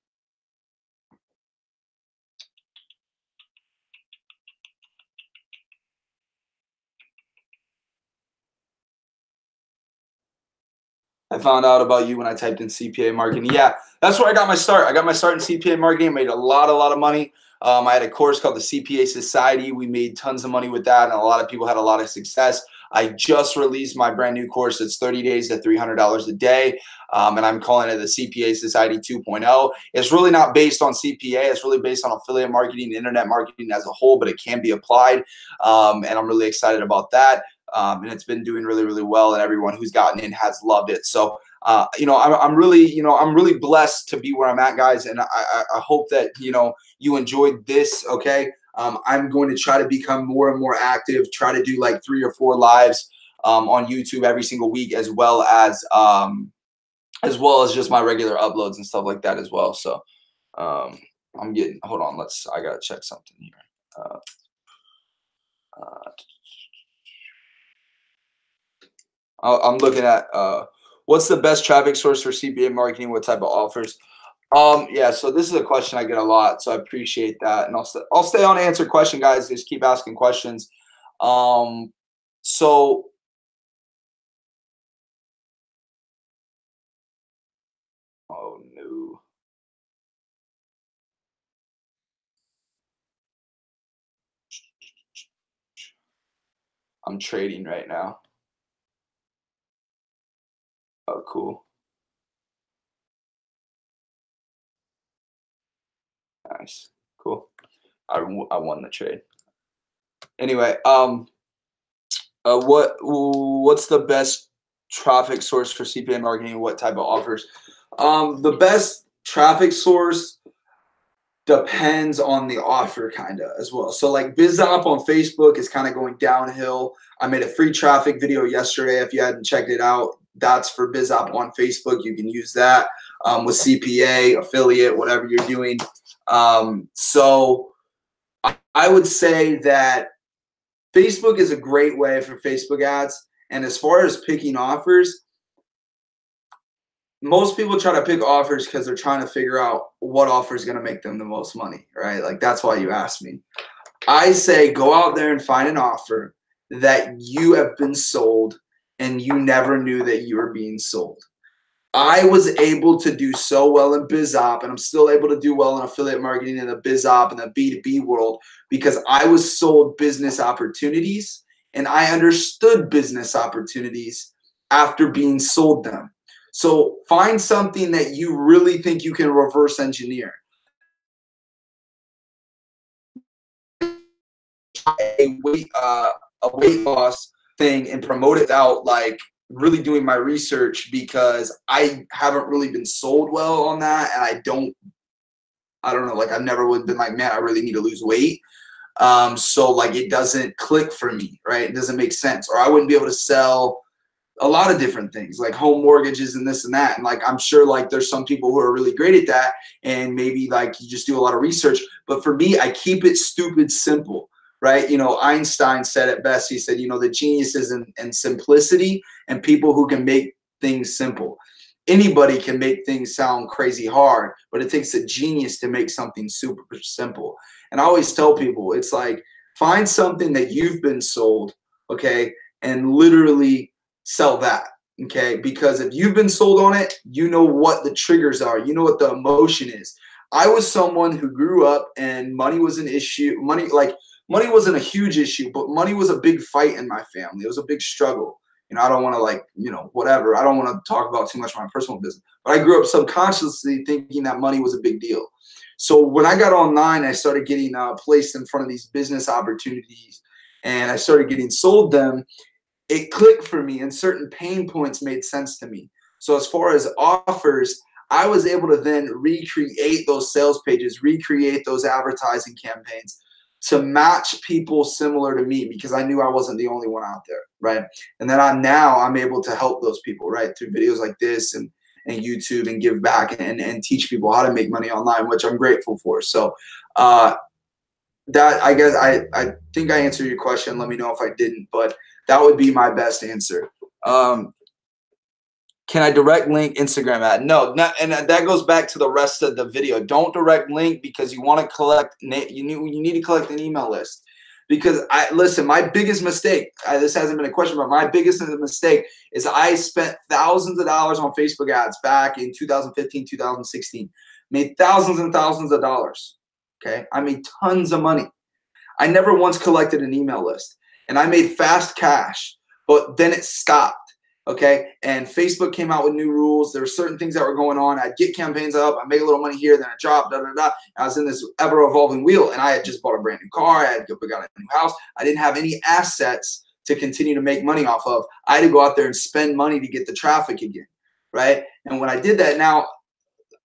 I found out about you when I typed in CPA marketing. Yeah, that's where I got my start. I got my start in CPA marketing, made a lot of money. I had a course called the CPA Society. We made tons of money with that, and a lot of people had a lot of success. I just released my brand new course. It's 30 days to $300 a day, and I'm calling it the CPA Society 2.0. It's really not based on CPA. It's really based on affiliate marketing, internet marketing as a whole, but it can be applied, and I'm really excited about that. And it's been doing really, really well, and everyone who's gotten in has loved it. So, I'm really blessed to be where I'm at, guys, and I hope that you enjoyed this. Okay, I'm going to try to become more and more active. Try to do like 3 or 4 lives on YouTube every single week, as well as just my regular uploads and stuff like that as well. So, I'm getting. Hold on, I gotta check something here. I'm looking at what's the best traffic source for CPA marketing? What type of offers? Yeah, so this is a question I get a lot, so I appreciate that, and I'll stay on to answer question, guys. Just keep asking questions. So oh no, I'm trading right now. Oh, cool, nice, cool. I won the trade. Anyway, what's the best traffic source for CPA marketing? What type of offers? The best traffic source depends on the offer kind of as well. So like BizOp on Facebook is kind of going downhill. I made a free traffic video yesterday. If you hadn't checked it out, that's for BizOp on Facebook. You can use that with CPA, affiliate, whatever you're doing. So I would say that Facebook is a great way for Facebook ads. And as far as picking offers, most people try to pick offers because they're trying to figure out what offer is going to make them the most money, right? Like, that's why you asked me. I say go out there and find an offer that you have been sold and you never knew that you were being sold. I was able to do so well in BizOp, and I'm still able to do well in affiliate marketing in the BizOp and the B2B world because I was sold business opportunities and I understood business opportunities after being sold them. So find something that you really think you can reverse engineer. a weight loss thing and promote it out like really doing my research, because I haven't really been sold well on that, and I don't know, like I've never would been like, man, I really need to lose weight. So like it doesn't click for me, right? It doesn't make sense. Or I wouldn't be able to sell a lot of different things like home mortgages and this and that. And like, I'm sure like there's some people who are really great at that, and maybe like you just do a lot of research. But for me, I keep it stupid simple, right? You know, Einstein said it best. He said, you know, the genius is in simplicity, and people who can make things simple. Anybody can make things sound crazy hard, but it takes a genius to make something super simple. And I always tell people, it's like, find something that you've been sold, okay, and literally sell that, okay? Because if you've been sold on it, you know what the triggers are. You know what the emotion is. I was someone who grew up and money was an issue. Money wasn't a huge issue, but money was a big fight in my family. It was a big struggle. You know, I don't want to like, you know, whatever. I don't want to talk about too much of my personal business. But I grew up subconsciously thinking that money was a big deal. So when I got online, I started getting placed in front of these business opportunities, and I started getting sold them. It clicked for me, and certain pain points made sense to me. So as far as offers, I was able to then recreate those sales pages, recreate those advertising campaigns to match people similar to me, because I knew I wasn't the only one out there, right? And then I'm able to help those people, right, through videos like this and YouTube, and give back and teach people how to make money online, which I'm grateful for. So that, I guess, I think I answered your question. Let me know if I didn't, but that would be my best answer. Can I direct link Instagram ad? No, not, and that goes back to the rest of the video. Don't direct link, because you want to collect, you need to collect an email list. Because listen, my biggest mistake, this hasn't been a question, but my biggest mistake is I spent thousands of dollars on Facebook ads back in 2015, 2016, made thousands and thousands of dollars. Okay. I made tons of money. I never once collected an email list, and I made fast cash, but then it stopped. Okay. And Facebook came out with new rules. There were certain things that were going on. I'd get campaigns up. I'd make a little money here, then I dropped, da, da, da. I was in this ever evolving wheel, and I had just bought a brand new car. I had got a new house. I didn't have any assets to continue to make money off of. I had to go out there and spend money to get the traffic again. Right. And when I did that, now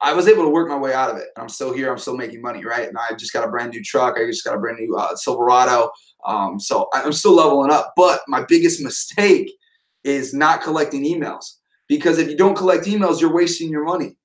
I was able to work my way out of it. I'm still here. I'm still making money, right? And I just got a brand new truck. I just got a brand new Silverado. So I'm still leveling up. But my biggest mistake is not collecting emails. Because if you don't collect emails, you're wasting your money.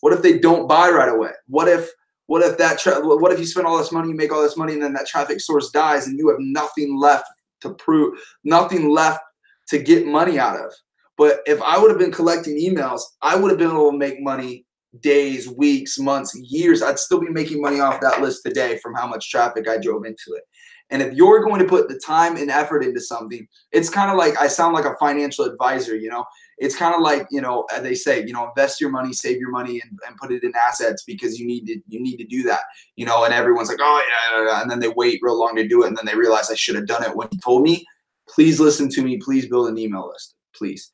What if they don't buy right away? What if you spend all this money, you make all this money, and then that traffic source dies, and you have nothing left to prove, nothing left to get money out of? But if I would have been collecting emails, I would have been able to make money days, weeks, months, years. I'd still be making money off that list today from how much traffic I drove into it. And if you're going to put the time and effort into something, it's kind of like, I sound like a financial advisor, you know, it's kind of like, you know, they say, you know, invest your money, save your money, and put it in assets, because you need to do that, you know. And everyone's like, oh yeah, and then they wait real long to do it, and then they realize I should have done it when you told me. Please listen to me. Please build an email list, please,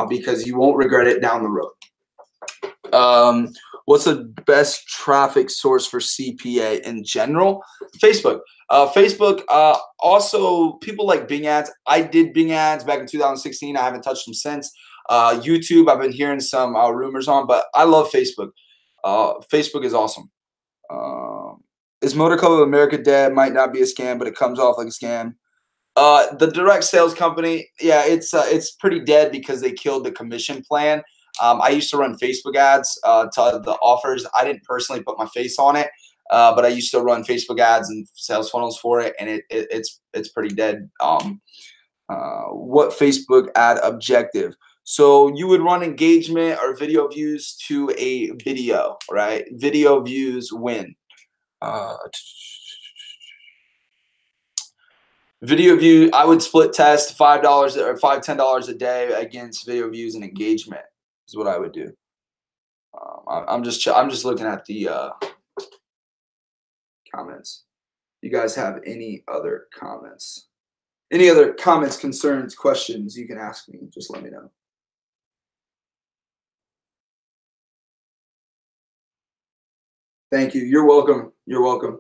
because you won't regret it down the road. What's the best traffic source for CPA in general? Facebook. Facebook. Also, people like Bing ads. I did Bing ads back in 2016. I haven't touched them since. YouTube, I've been hearing some rumors on, but I love Facebook. Facebook is awesome. Is Motor Club of America dead? Might not be a scam, but it comes off like a scam. The direct sales company, yeah, it's pretty dead, because they killed the commission plan. I used to run Facebook ads to the offers. I didn't personally put my face on it, but I used to run Facebook ads and sales funnels for it, and it's pretty dead. What Facebook ad objective? So you would run engagement or video views to a video, right? Video views win. Video view, I would split test $5 or $10 a day against video views and engagement is what I would do. I'm just looking at the comments. You guys have any other comments? Any other comments, concerns, questions you can ask me? Just let me know. Thank you. You're welcome. You're welcome.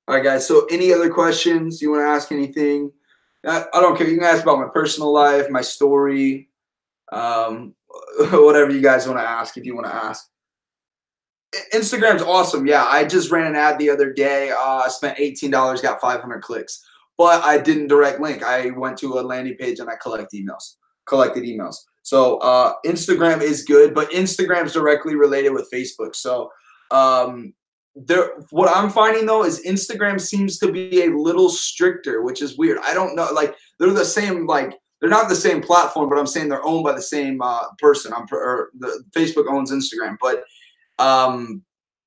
All right, guys. So, any other questions? You want to ask anything? I don't care. You can ask about my personal life, my story, um, whatever you guys want to ask. If you want to ask, Instagram's awesome. Yeah, I just ran an ad the other day. I spent $18, got 500 clicks, but I didn't direct link. I went to a landing page and I collected emails. So Instagram is good, but Instagram's directly related with Facebook. So um, what I'm finding though is Instagram seems to be a little stricter, which is weird. I don't know, like they're the same, like they're not the same platform, but I'm saying they're owned by the same person. Or the Facebook owns Instagram, but um,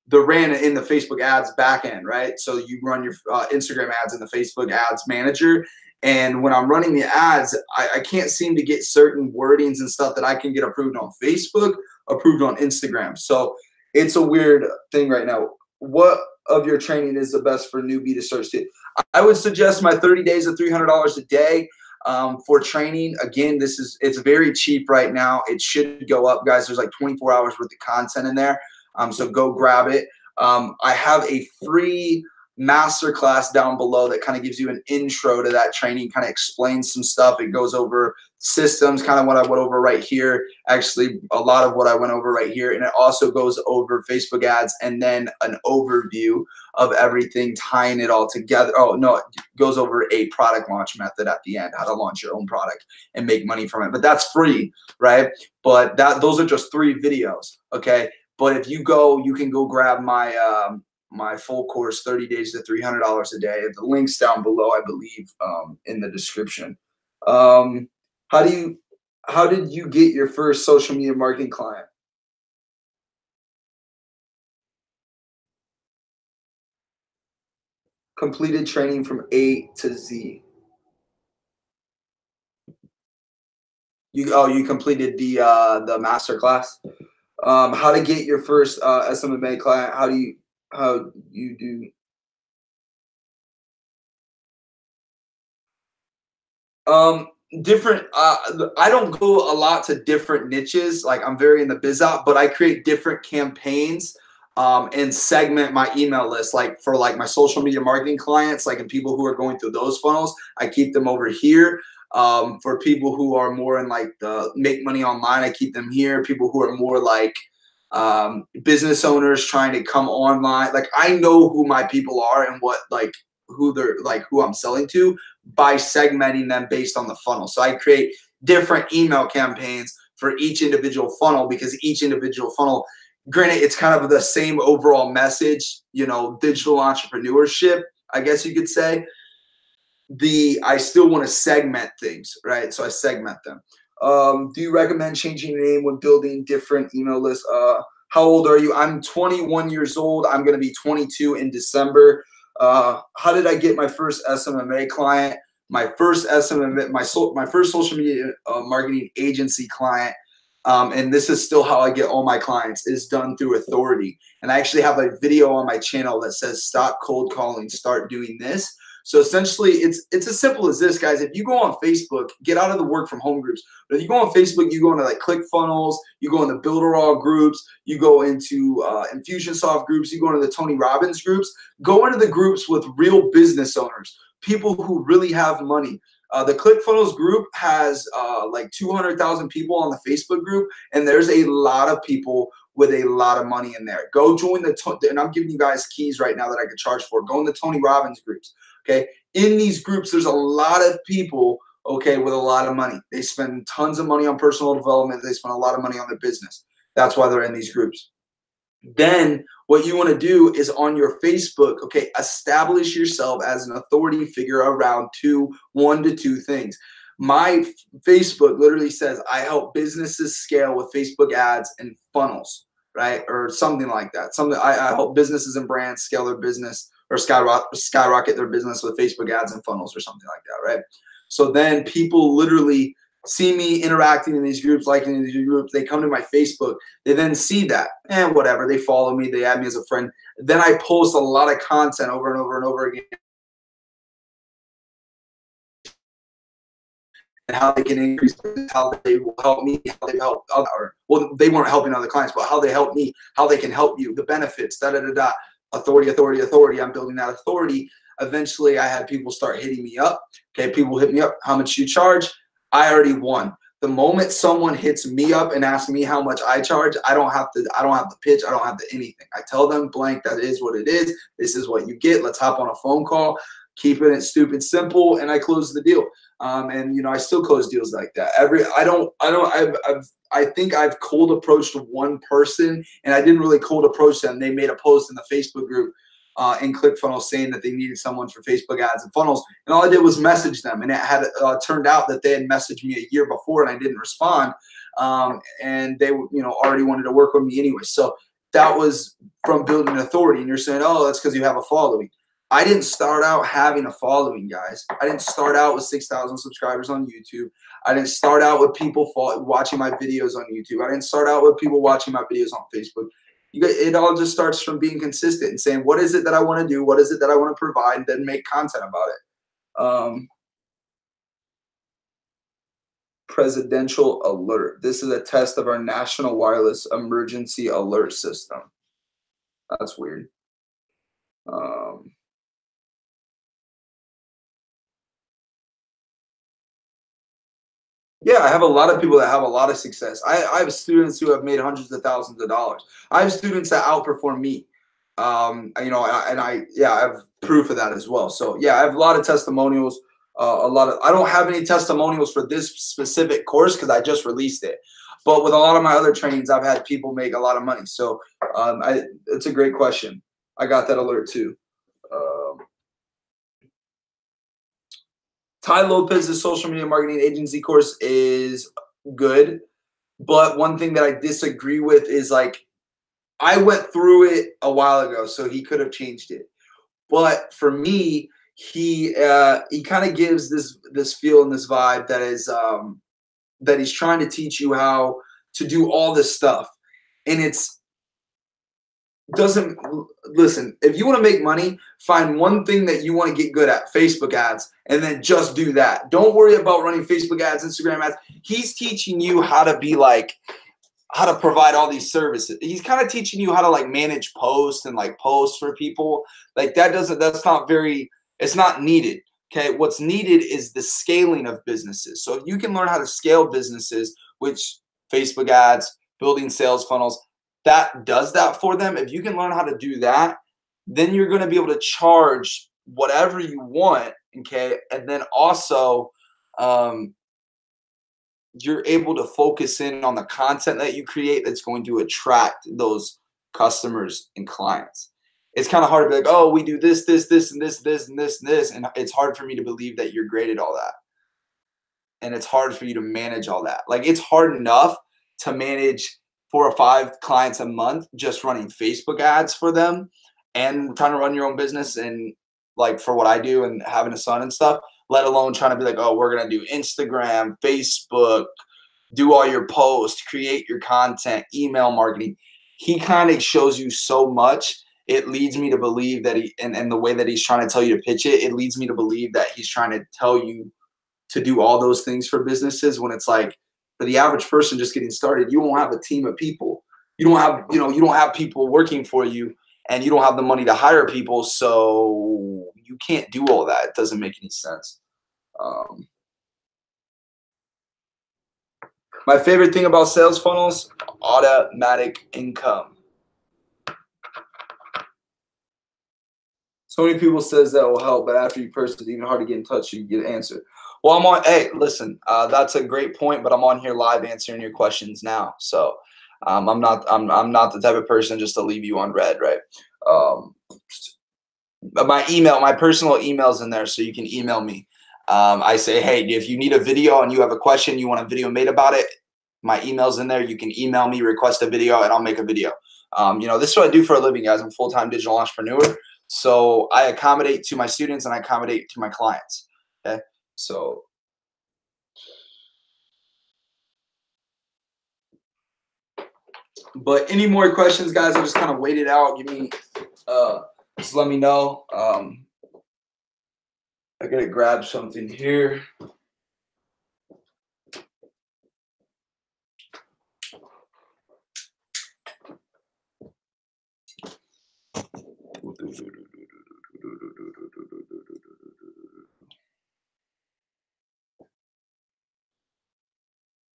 they're ran in the Facebook ads backend, right? So you run your Instagram ads in the Facebook ads manager. And when I'm running the ads, I can't seem to get certain wordings and stuff that I can get approved on Facebook, approved on Instagram. So it's a weird thing right now. What of your training is the best for newbie to start to? I would suggest my 30 days at $300 a day. For training. Again, it's very cheap right now. It should go up, guys. There's like 24 hours worth of content in there. So go grab it. I have a free masterclass down below that kind of gives you an intro to that training, kind of explains some stuff. It goes over systems, kind of what I went over right here. Actually, a lot of what I went over right here. And it also goes over Facebook ads and then an overview of everything, tying it all together. Oh, no, it goes over a product launch method at the end, how to launch your own product and make money from it. But that's free, right? But those are just 3 videos, okay? But if you go, you can go grab my my full course, 30 days to $300 a day. The link's down below, I believe, in the description. How did you get your first social media marketing client? Completed training from A to Z. You completed the master class. How to get your first SMMA client? How you do? Different. I don't go a lot to different niches. Like I'm very in the biz op, but I create different campaigns and segment my email list. Like for like my social media marketing clients, like and people who are going through those funnels, I keep them over here. For people who are more in like the make money online, I keep them here. People who are more like business owners trying to come online, like I know who my people are and what like who they're like who I'm selling to by segmenting them based on the funnel. So I create different email campaigns for each individual funnel because each individual funnel, granted, it's kind of the same overall message, you know, digital entrepreneurship, I guess you could say. I still want to segment things, right? So I segment them. Do you recommend changing your name when building different email lists? How old are you? I'm 21 years old. I'm going to be 22 in December. How did I get my first SMMA client? My first SMMA, my first social media marketing agency client, and this is still how I get all my clients, is done through authority. And I actually have a video on my channel that says stop cold calling, start doing this. So essentially, it's as simple as this, guys. If you go on Facebook, get out of the work from home groups. But if you go on Facebook, you go into like ClickFunnels, you go into Builderall groups, you go into Infusionsoft groups, you go into the Tony Robbins groups. Go into the groups with real business owners, people who really have money. The ClickFunnels group has like 200,000 people on the Facebook group, and there's a lot of people with a lot of money in there. Go join and I'm giving you guys keys right now that I could charge for. Go in the Tony Robbins groups. Okay, in these groups, there's a lot of people, okay, with a lot of money. They spend tons of money on personal development. They spend a lot of money on their business. That's why they're in these groups. Then what you want to do is on your Facebook, okay, establish yourself as an authority figure around 1 to 2 things. My Facebook literally says I help businesses scale with Facebook ads and funnels, right? Or something like that. I help businesses and brands scale their business or skyrocket their business with Facebook ads and funnels or something like that, right? So then people literally see me interacting in these groups, liking in these groups. They come to my Facebook. They then see that, and whatever. They follow me. They add me as a friend. Then I post a lot of content over and over and over again. And how they can increase, how they will help me, how they help other, well, they weren't helping other clients, but how they help me, how they can help you, the benefits, da da da da. authority, authority, authority. I'm building that authority. Eventually, I had people start hitting me up. Okay, people hit me up. How much you charge? I already won. The moment someone hits me up and asks me how much I charge, I don't have to pitch. I don't have to anything. I tell them blank, that is what it is. This is what you get. Let's hop on a phone call. Keeping it stupid simple, and I close the deal. And you know, I still close deals like that. I think I've cold approached one person, and I didn't really cold approach them. They made a post in the Facebook group in ClickFunnels saying that they needed someone for Facebook ads and funnels, and all I did was message them, and it had turned out that they had messaged me a year before, and I didn't respond, and they already wanted to work with me anyway. So that was from building authority. And you're saying, oh, that's because you have a following. I didn't start out having a following, guys. I didn't start out with 6,000 subscribers on YouTube. I didn't start out with people watching my videos on YouTube. I didn't start out with people watching my videos on Facebook. It all just starts from being consistent and saying, what is it that I want to do? What is it that I want to provide? And then make content about it. Presidential alert. This is a test of our national wireless emergency alert system. That's weird. Yeah, I have a lot of people that have a lot of success. I have students who have made hundreds of thousands of dollars. I have students that outperform me. I have proof of that as well. So yeah, I have a lot of testimonials. I don't have any testimonials for this specific course because I just released it. But with a lot of my other trainings, I've had people make a lot of money. So it's a great question. I got that alert too. Ty Lopez's social media marketing agency course is good, but one thing that I disagree with is, like, I went through it a while ago, so he could have changed it. But for me, he kind of gives this feel and this vibe that is that he's trying to teach you how to do all this stuff, and doesn't listen. If you want to make money, find one thing that you want to get good at, Facebook ads, and then just do that. Don't worry about running Facebook ads, Instagram ads. He's teaching you how to be like, how to provide all these services. He's kind of teaching you how to like manage posts and like post for people. Like that's not very, it's not needed. Okay. What's needed is the scaling of businesses. So if you can learn how to scale businesses, which Facebook ads, building sales funnels, that does that for them. If you can learn how to do that, then you're going to be able to charge whatever you want. Okay. And then also, you're able to focus in on the content that you create that's going to attract those customers and clients. It's kind of hard to be like, oh, we do this, this, this, and this, this, and this, and this. And it's hard for me to believe that you're great at all that. And it's hard for you to manage all that. Like, it's hard enough to manage 4 or 5 clients a month just running Facebook ads for them and trying to run your own business and like for what I do and having a son and stuff, let alone trying to be like, oh, we're going to do Instagram, Facebook, do all your posts, create your content, email marketing. He kind of shows you so much. It leads me to believe that and the way that he's trying to tell you to pitch it, it leads me to believe that he's trying to tell you to do all those things for businesses, when it's like, for the average person just getting started, you won't have a team of people. You don't have people working for you, and you don't have the money to hire people, so you can't do all that. It doesn't make any sense. My favorite thing about sales funnels, automatic income. So many people says that will help, but after you purchase, it's even hard to get in touch so you get an answer. Well, I'm on. Hey, listen, that's a great point, but I'm on here live answering your questions now. So I'm not the type of person just to leave you on red, right? My personal email's in there, so you can email me. I say, hey, if you need a video and you have a question, you want a video made about it, my email's in there. You can email me, request a video, and I'll make a video. This is what I do for a living, guys. I'm a full-time digital entrepreneur. So I accommodate to my students and I accommodate to my clients. Okay. So but any more questions, guys? I'll just kind of wait it out. Give me just let me know. I gotta grab something here.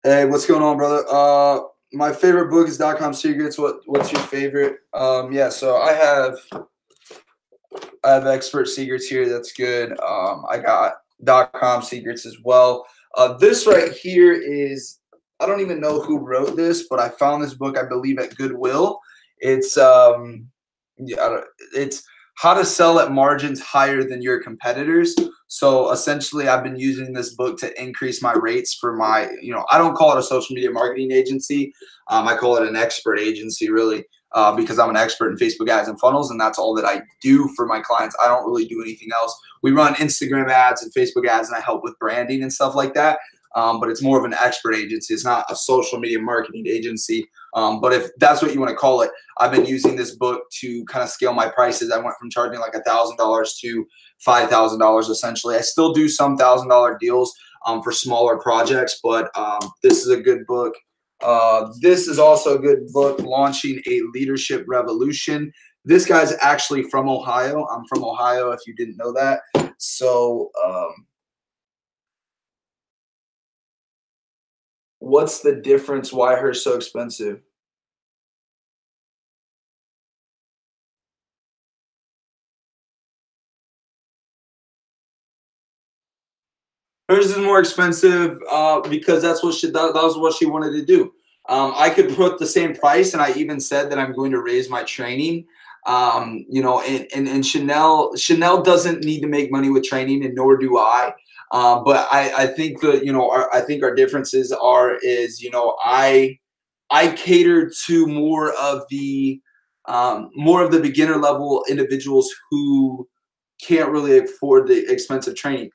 Hey, what's going on, brother? My favorite book is .com Secrets. What's your favorite? Yeah, so I have Expert Secrets here. That's good. I got .com Secrets as well. This right here is, I don't even know who wrote this, but I found this book, I believe, at Goodwill. It's yeah, it's how to sell at margins higher than your competitors. So essentially, I've been using this book to increase my rates for my, I don't call it a social media marketing agency. I call it an expert agency, really, because I'm an expert in Facebook ads and funnels, and that's all that I do for my clients. I don't really do anything else. We run Instagram ads and Facebook ads, and I help with branding and stuff like that. But it's more of an expert agency. It's not a social media marketing agency. But if that's what you want to call it, I've been using this book to kind of scale my prices. I went from charging like $1,000 to $5,000 essentially. I still do some $1,000 deals for smaller projects, but this is a good book. This is also a good book, Launching a Leadership Revolution. This guy's actually from Ohio. I'm from Ohio, if you didn't know that. So what's the difference? Why hers so expensive? Hers is more expensive because that was what she wanted to do. I could put the same price, and I even said that I'm going to raise my training. And Chanel doesn't need to make money with training, and nor do I. But I think that I think our differences is I cater to more of the beginner level individuals who can't really afford the expensive training.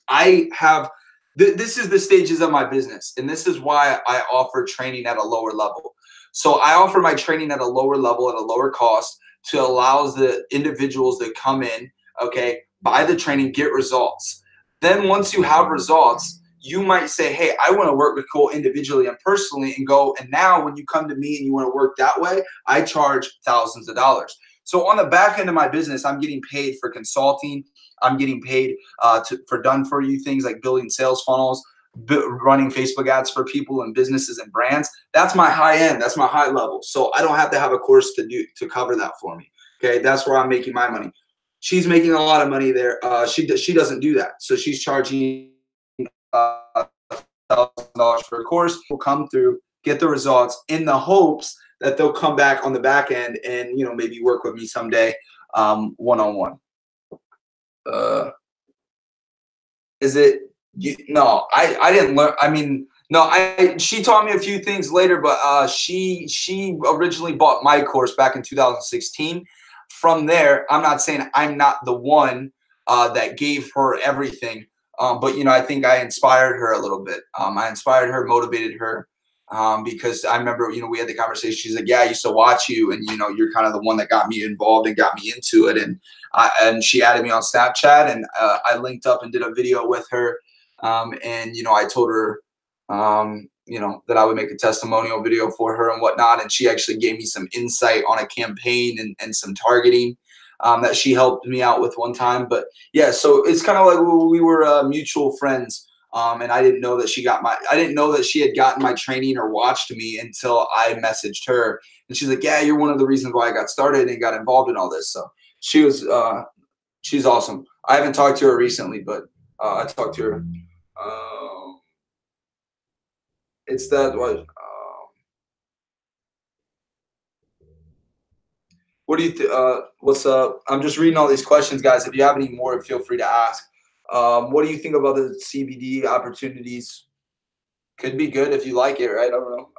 This is the stages of my business, and this is why I offer training at a lower level. So I offer my training at a lower level at a lower cost to allow the individuals that come in, okay, buy the training, get results. Then once you have results, you might say, hey, I want to work with Cole individually and personally and now when you come to me and you want to work that way, I charge thousands of dollars. So on the back end of my business, I'm getting paid for consulting. I'm getting paid for done for you things like building sales funnels, running Facebook ads for people and businesses and brands. That's my high end. That's my high level. So I don't have to have a course to cover that for me. Okay, that's where I'm making my money. She's making a lot of money there. She doesn't do that. So she's charging $1,000 for a course. Will come through, get the results in the hopes that they'll come back on the back end and maybe work with me someday one-on-one. Is it no, I didn't learn. I mean, no, she taught me a few things later, but she originally bought my course back in 2016. From there, I'm not saying I'm not the one that gave her everything, but I think I inspired her a little bit. I inspired her, motivated her, because I remember we had the conversation. She's like, yeah, I used to watch you, and you're kind of the one that got me involved and got me into it. And she added me on Snapchat, and I linked up and did a video with her. And I told her, that I would make a testimonial video for her and whatnot. And she actually gave me some insight on a campaign and some targeting that she helped me out with one time. But yeah, so it's kind of like we were mutual friends. And I didn't know that I didn't know that she had gotten my training or watched me until I messaged her. And she's like, yeah, you're one of the reasons why I got started and got involved in all this. So she's awesome. I haven't talked to her recently, but I talked to her. It's that what do you what's up? I'm just reading all these questions, guys. If you have any more, feel free to ask. What do you think about the CBD opportunities? Could be good if you like it, right? I don't know.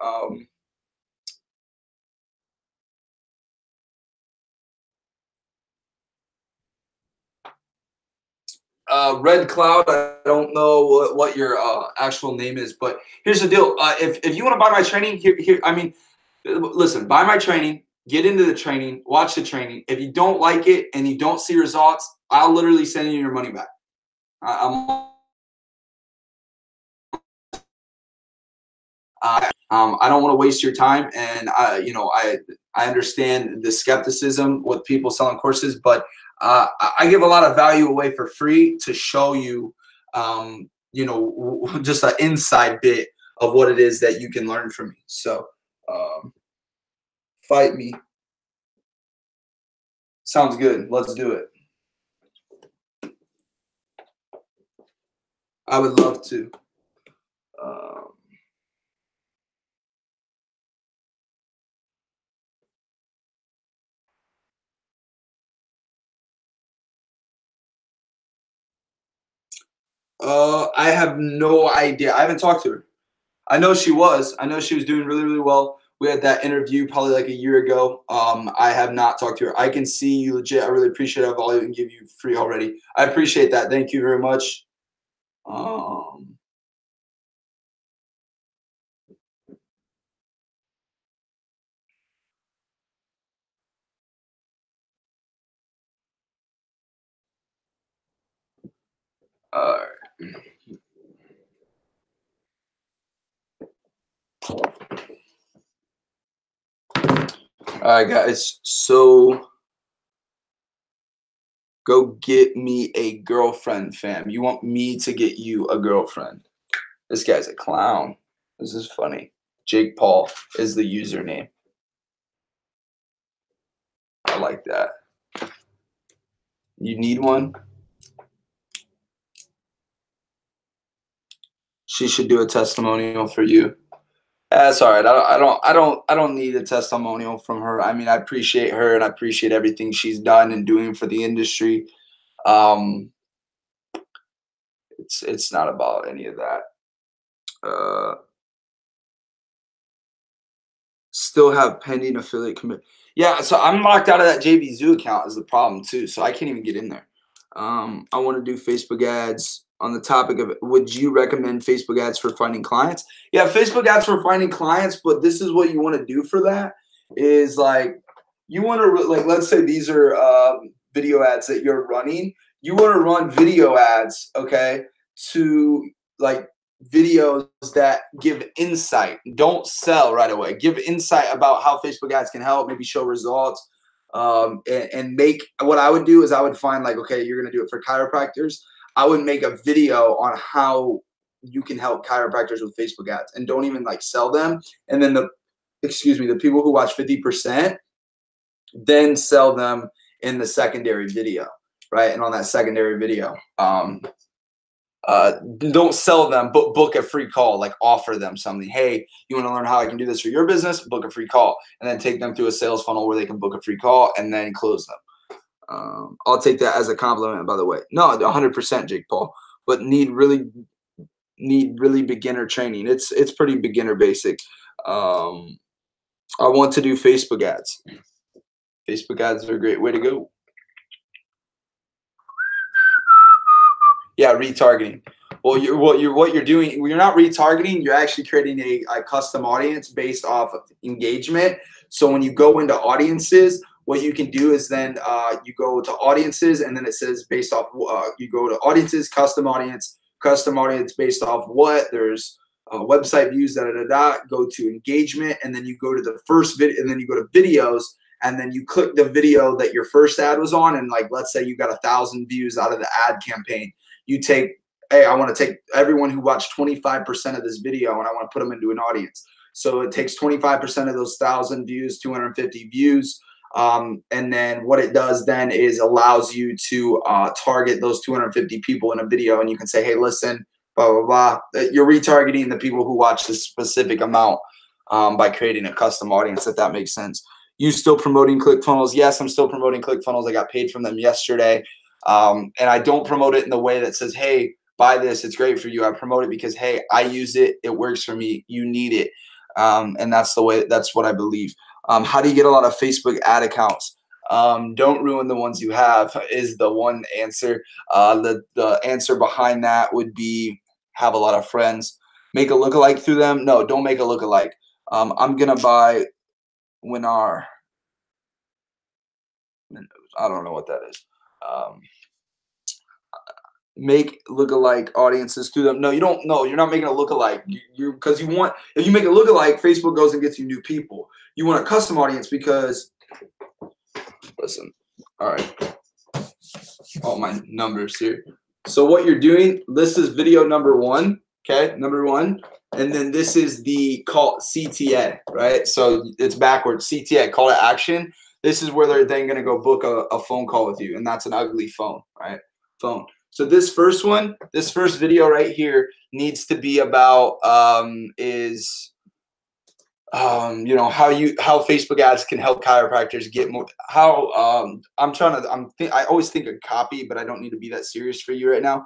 Red Cloud, I don't know what your actual name is, but here's the deal. If you want to buy my training, I mean, listen, buy my training, get into the training, watch the training. If you don't like it and you don't see results, I'll literally send you your money back. I don't want to waste your time, and I understand the skepticism with people selling courses, but I give a lot of value away for free to show you, just an inside bit of what it is that you can learn from me. So, um, fight me. Sounds good. Let's do it. I would love to. Um, I have no idea. I haven't talked to her. I know she was. I know she was doing really, really well. We had that interview probably like a year ago. I have not talked to her. I can see you legit. I really appreciate it. I'll even give you free already. I appreciate that. Thank you very much. Um, all right, guys. So go get me a girlfriend, fam. You want me to get you a girlfriend? This guy's a clown. This is funny. Jake Paul is the username. I like that. You need one? She should do a testimonial for you. That's all right. I don't need a testimonial from her. I mean, I appreciate her and I appreciate everything she's done and doing for the industry. Um, it's not about any of that. Uh, Still have pending affiliate commit. Yeah, so I'm locked out of that JVZoo account is the problem too. So I can't even get in there. I want to do Facebook ads on the topic of would you recommend Facebook ads for finding clients? Yeah, Facebook ads for finding clients, but this is what you want to do for that is like you want to like let's say these are video ads that you're running. You want to run video ads, okay, to like videos that give insight. Don't sell right away. Give insight about how Facebook ads can help, maybe show results. And make what I would do is I would find like, okay, you're going to do it for chiropractors. I would make a video on how you can help chiropractors with Facebook ads and don't even like sell them. And then the people who watch 50%, then sell them in the secondary video, right? And on that secondary video, don't sell them, but book a free call, like offer them something. Hey, you want to learn how I can do this for your business? Book a free call, and then take them through a sales funnel where they can book a free call and then close them. I'll take that as a compliment, by the way. No, 100% Jake Paul, but need really beginner training. It's pretty beginner basic. I want to do Facebook ads. Facebook ads are a great way to go. Yeah, retargeting. Well, what you're doing, you're not retargeting. You're actually creating a custom audience based off of engagement. So when you go into audiences, what you can do is then you go to audiences, and then it says based off. You go to audiences, custom audience based off what there's website views. Go to engagement, and then you go to the first video, and then you go to videos. And then you click the video that your first ad was on, and like let's say you got 1,000 views out of the ad campaign. You take, hey, I want to take everyone who watched 25% of this video and I want to put them into an audience. So it takes 25% of those 1,000 views, 250 views. And then what it does then is allows you to target those 250 people in a video. And you can say, hey, listen, blah, blah, blah. You're retargeting the people who watch this specific amount by creating a custom audience, if that makes sense. You still promoting ClickFunnels? Yes, I'm still promoting ClickFunnels. I got paid from them yesterday. And I don't promote it in the way that says, hey, buy this, it's great for you. I promote it because, hey, I use it, it works for me, you need it. And that's what I believe. How do you get a lot of Facebook ad accounts? Don't ruin the ones you have is the one answer. The answer behind that would be have a lot of friends. Make a lookalike through them. No, don't make a lookalike. I'm going to buy Winar. I don't know what that is. Make lookalike audiences through them. No, you don't. No, you're not making a lookalike. Because you want, if you make a lookalike, Facebook goes and gets you new people. You want a custom audience because, listen, all right. all my numbers here. So what you're doing, this is video number 1, okay, number 1, and then this is the call CTA, right? So it's backwards. CTA, call to action. This is where they're then going to go book a phone call with you, and that's an ugly phone, right? Phone. So this first one, this first video right here needs to be about you know, how Facebook ads can help chiropractors get more. I always think of copy, but I don't need to be that serious for you right now.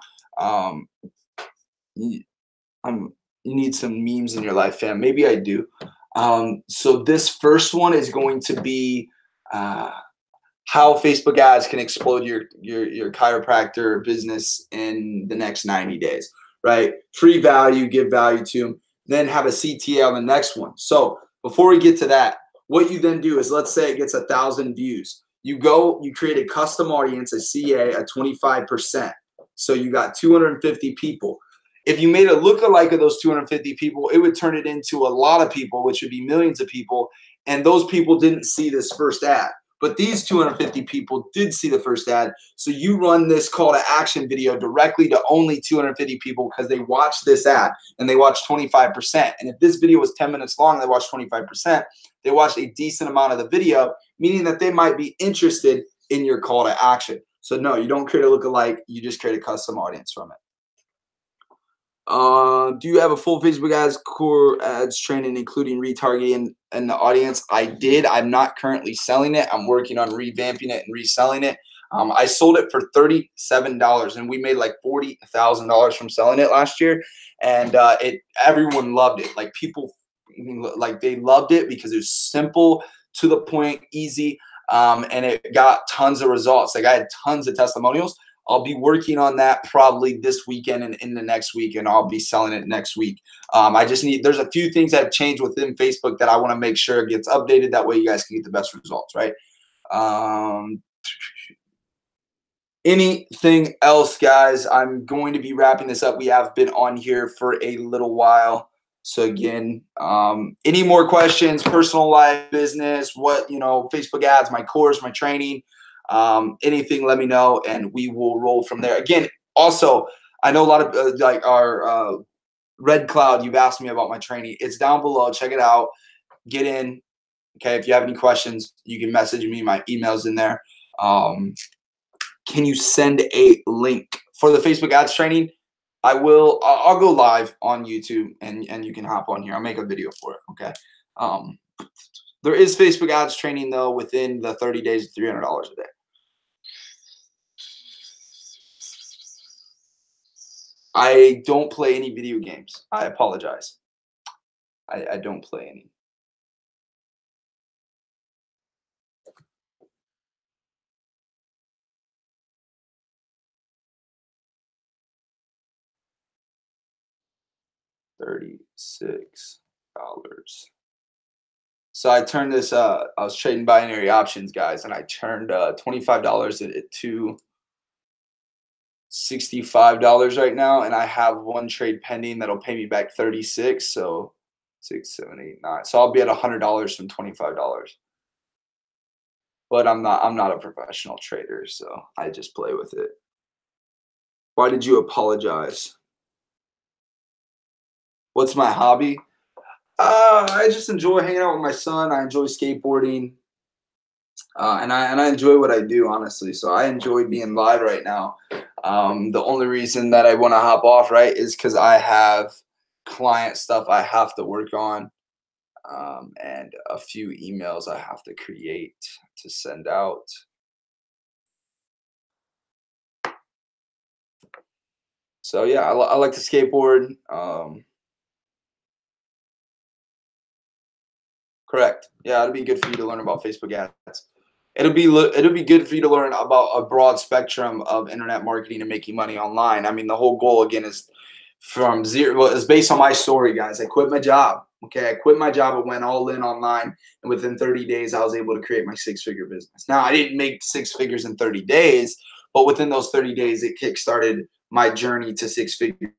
You, you need some memes in your life, fam. Maybe I do. So this first one is going to be how Facebook ads can explode your chiropractor business in the next 90 days, right? Free value, give value to them, then have a CTA on the next one. So before we get to that, what you then do is, let's say it gets 1,000 views. You create a custom audience, a CA, at 25%. So you got 250 people. If you made a lookalike of those 250 people, it would turn it into a lot of people, which would be millions of people. And those people didn't see this first ad. But these 250 people did see the first ad. So you run this call to action video directly to only 250 people because they watched this ad and they watched 25%. And if this video was 10 minutes long and they watched 25%, they watched a decent amount of the video, meaning that they might be interested in your call to action. So no, you don't create a lookalike. You just create a custom audience from it. Do you have a full Facebook ads core ads training, including retargeting and the audience? I did. I'm not currently selling it. I'm working on revamping it and reselling it. I sold it for $37, and we made like $40,000 from selling it last year. And everyone loved it. Like people, like they loved it because it was simple, to the point, easy, and it got tons of results. Like I had tons of testimonials. I'll be working on that probably this weekend and in the next week, and I'll be selling it next week. There's a few things that have changed within Facebook that I want to make sure it gets updated. That way you guys can get the best results, right? Anything else, guys? I'm going to be wrapping this up. We have been on here for a little while. So again, any more questions, personal life, business, Facebook ads, my course, my training, anything, let me know, and we will roll from there. Again, also, I know a lot of like our Red Cloud, you've asked me about my training. It's down below. Check it out. Get in. Okay. If you have any questions, you can message me. My email's in there. Can you send a link for the Facebook ads training? I'll go live on YouTube and you can hop on here. I'll make a video for it. Okay. There is Facebook ads training though within the 30 days of $300 a day. I don't play any video games. I apologize. I don't play any. $36. So I turned this. I was trading binary options, guys, and I turned $25 to $65 right now, and I have one trade pending that'll pay me back 36. So 6, 7, 8, 9. So I'll be at $100 from $25. But I'm not a professional trader, so I just play with it. Why did you apologize? What's my hobby? I just enjoy hanging out with my son. I enjoy skateboarding, and I enjoy what I do, honestly. So I enjoy being live right now. The only reason that I want to hop off, right, is because I have client stuff I have to work on, and a few emails I have to create to send out. So yeah, I like to skateboard. Correct. Yeah, it'll be good for you to learn about Facebook ads. It'll be good for you to learn about a broad spectrum of internet marketing and making money online. I mean, the whole goal again is from zero. Well, it's based on my story, guys. I quit my job. Okay, I quit my job and went all in online, and within 30 days, I was able to create my 6-figure business. Now, I didn't make 6 figures in 30 days, but within those 30 days, it kickstarted my journey to 6 figures.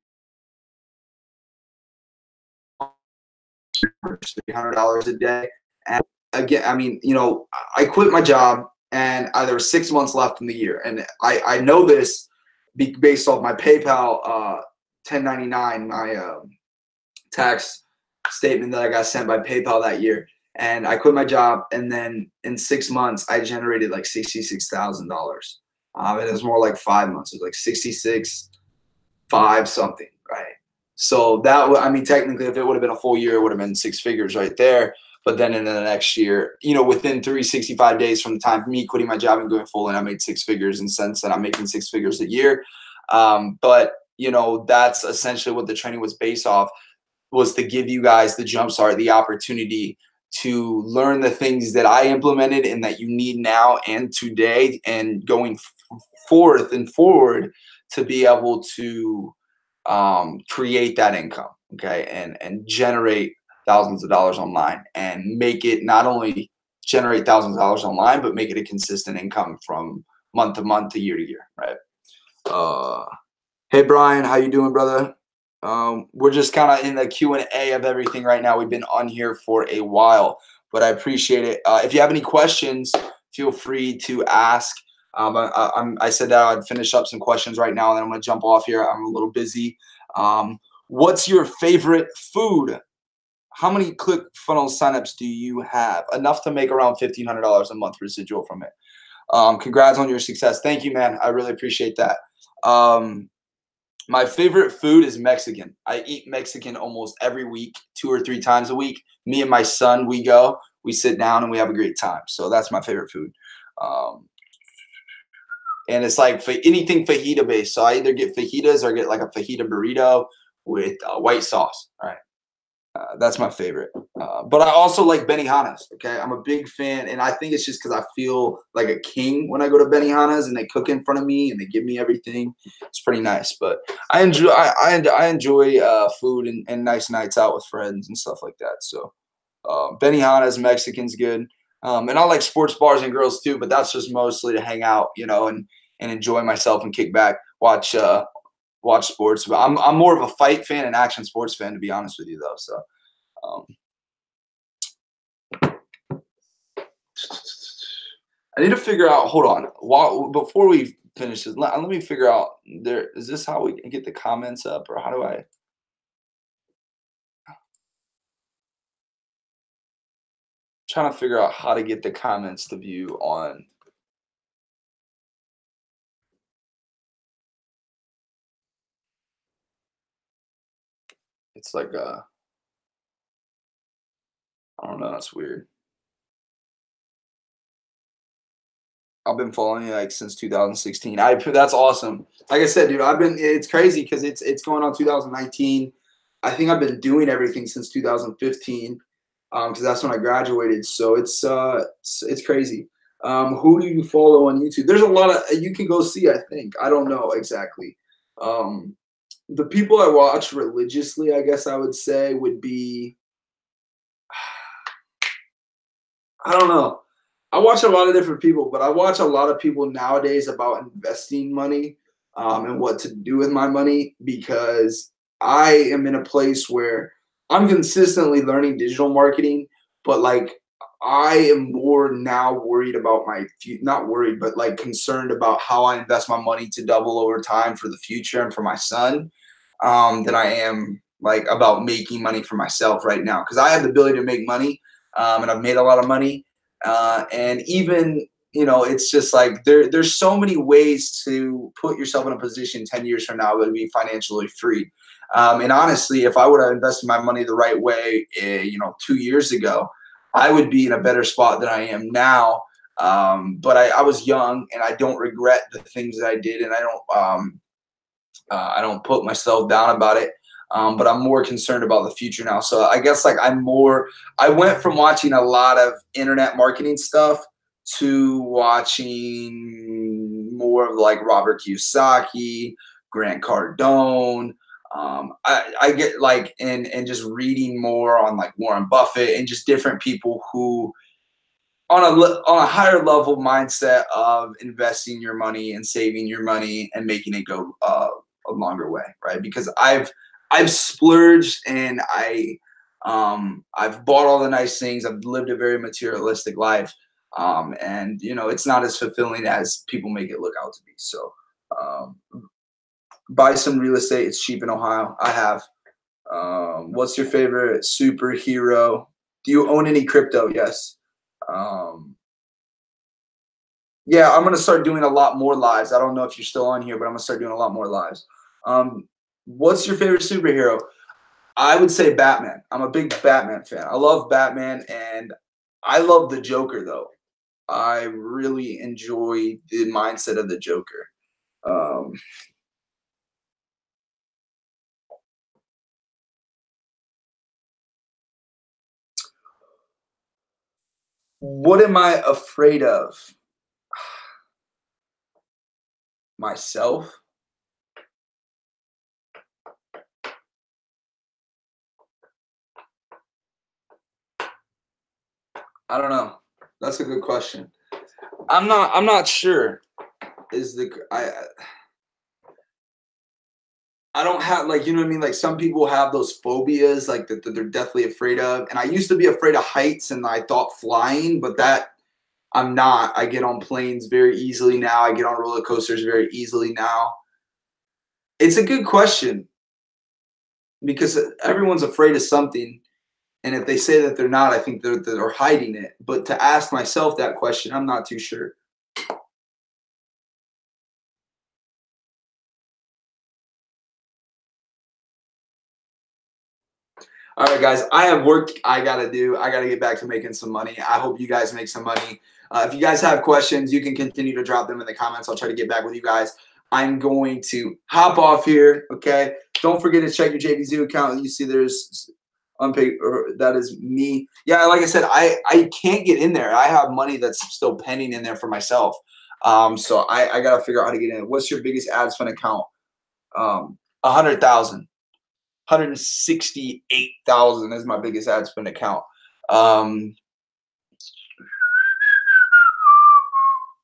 $300 a day. And again, I mean, I quit my job and there were 6 months left in the year. And I know this based off my PayPal 1099, my tax statement that I got sent by PayPal that year. And I quit my job, and then in 6 months, I generated like $66,000. And it was more like 5 months. It was like 66, 5 something, right? So that I mean, technically, if it would have been a full year, it would have been 6 figures right there. But then in the next year, you know, within 365 days from the time of me quitting my job and going full, and I made 6 figures. And since then, I'm making 6 figures a year. But you know, that's essentially what the training was based off, was to give you guys the jump start, the opportunity to learn the things that I implemented and that you need now and today and going forth and forward to be able to create that income, okay, and generate thousands of dollars online, and make it not only generate thousands of dollars online, but make it a consistent income from month to month to year, right? Hey Brian, how you doing, brother? We're just kind of in the Q&A of everything right now. We've been on here for a while, but I appreciate it. If you have any questions, feel free to ask. I said that I'd finish up some questions right now, and then I'm going to jump off here. I'm a little busy. What's your favorite food? How many ClickFunnels signups do you have? Enough to make around $1,500 a month residual from it. Congrats on your success. Thank you, man. I really appreciate that. My favorite food is Mexican. I eat Mexican almost every week, 2 or 3 times a week. Me and my son, we sit down, and we have a great time. So that's my favorite food. And it's like for anything fajita based. So I either get fajitas or get like a fajita burrito with white sauce. All right. That's my favorite. But I also like Benihana's. Okay, I'm a big fan, and I think it's just because I feel like a king when I go to Benihana's and they cook in front of me and they give me everything. It's pretty nice. But I enjoy food and nice nights out with friends and stuff like that. So Benihana's Mexican's good, and I like sports bars and girls too. But that's just mostly to hang out, you know, and enjoy myself and kick back, watch sports. But I'm more of a fight fan and action sports fan, to be honest with you, though. So I need to figure out. Hold on, before we finish this, let me figure out. Is this how we get the comments up, or how do I? Trying to figure out how to get the comments to view on. It's like I don't know. That's weird. I've been following you like since 2016. That's awesome. Like I said, dude, it's crazy because it's going on 2019. I think I've been doing everything since 2015 because that's when I graduated. So it's crazy. Who do you follow on YouTube? There's a lot of you can go see. I think I don't know exactly. The people I watch religiously, I guess I would say, would be. I don't know. I watch a lot of different people, but I watch a lot of people nowadays about investing money and what to do with my money, because I am in a place where I'm consistently learning digital marketing, but like I am more now worried about not worried, but like concerned about how I invest my money to double over time for the future and for my son than I am like about making money for myself right now, because I have the ability to make money and I've made a lot of money. And even, you know, it's just like there's so many ways to put yourself in a position 10 years from now to be financially free. And honestly, if I would have invested my money the right way, 2 years ago, I would be in a better spot than I am now. But I was young, and I don't regret the things that I did, and I don't put myself down about it. But I'm more concerned about the future now. So I guess like I went from watching a lot of internet marketing stuff to watching more of like Robert Kiyosaki, Grant Cardone. I get like, and just reading more on like Warren Buffett and just different people who on a higher level mindset of investing your money and saving your money and making it go a longer way, right? Because I've splurged, and I've bought all the nice things. I've lived a very materialistic life. And you know, it's not as fulfilling as people make it look out to be. So um, buy some real estate. It's cheap in Ohio. I have. What's your favorite superhero? Do you own any crypto? Yes. Um, yeah, I'm gonna start doing a lot more lives. I don't know if you're still on here, but I'm gonna start doing a lot more lives. Um, what's your favorite superhero? I would say Batman. I'm a big Batman fan. I love Batman, and I love the Joker though. I really enjoy the mindset of the Joker. Um, what am I afraid of? Myself. I don't know. That's a good question. I'm not sure. Is the I don't have, like, you know what I mean? Like some people have those phobias like that they're deathly afraid of. And I used to be afraid of heights and I thought flying, but that I'm not. I get on planes very easily now. I get on roller coasters very easily now. It's a good question because everyone's afraid of something. And if they say that they're not, I think they're hiding it. But to ask myself that question, I'm not too sure. All right, guys, I have work I got to do. I got to get back to making some money. I hope you guys make some money. If you guys have questions, you can continue to drop them in the comments. I'll try to get back with you guys. I'm going to hop off here, okay? Don't forget to check your JVZoo account. You see there's unpaid, or that is me. Yeah, like I said, I can't get in there. I have money that's still pending in there for myself. So I got to figure out how to get in. What's your biggest ad spend account? 100,000. 168,000 is my biggest ad spend account. Um,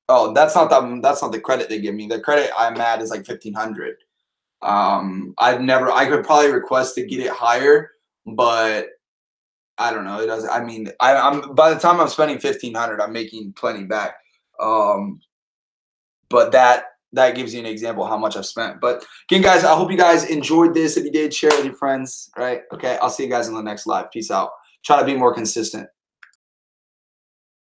oh, that's not the credit they give me. The credit I'm at is like 1,500. I could probably request to get it higher, but I don't know. It doesn't. I mean, I'm by the time I'm spending 1,500, I'm making plenty back. Um, but that gives you an example of how much I've spent. But again, guys, I hope you guys enjoyed this. If you did, share it with your friends. Right? Okay. I'll see you guys in the next live. Peace out. Try to be more consistent.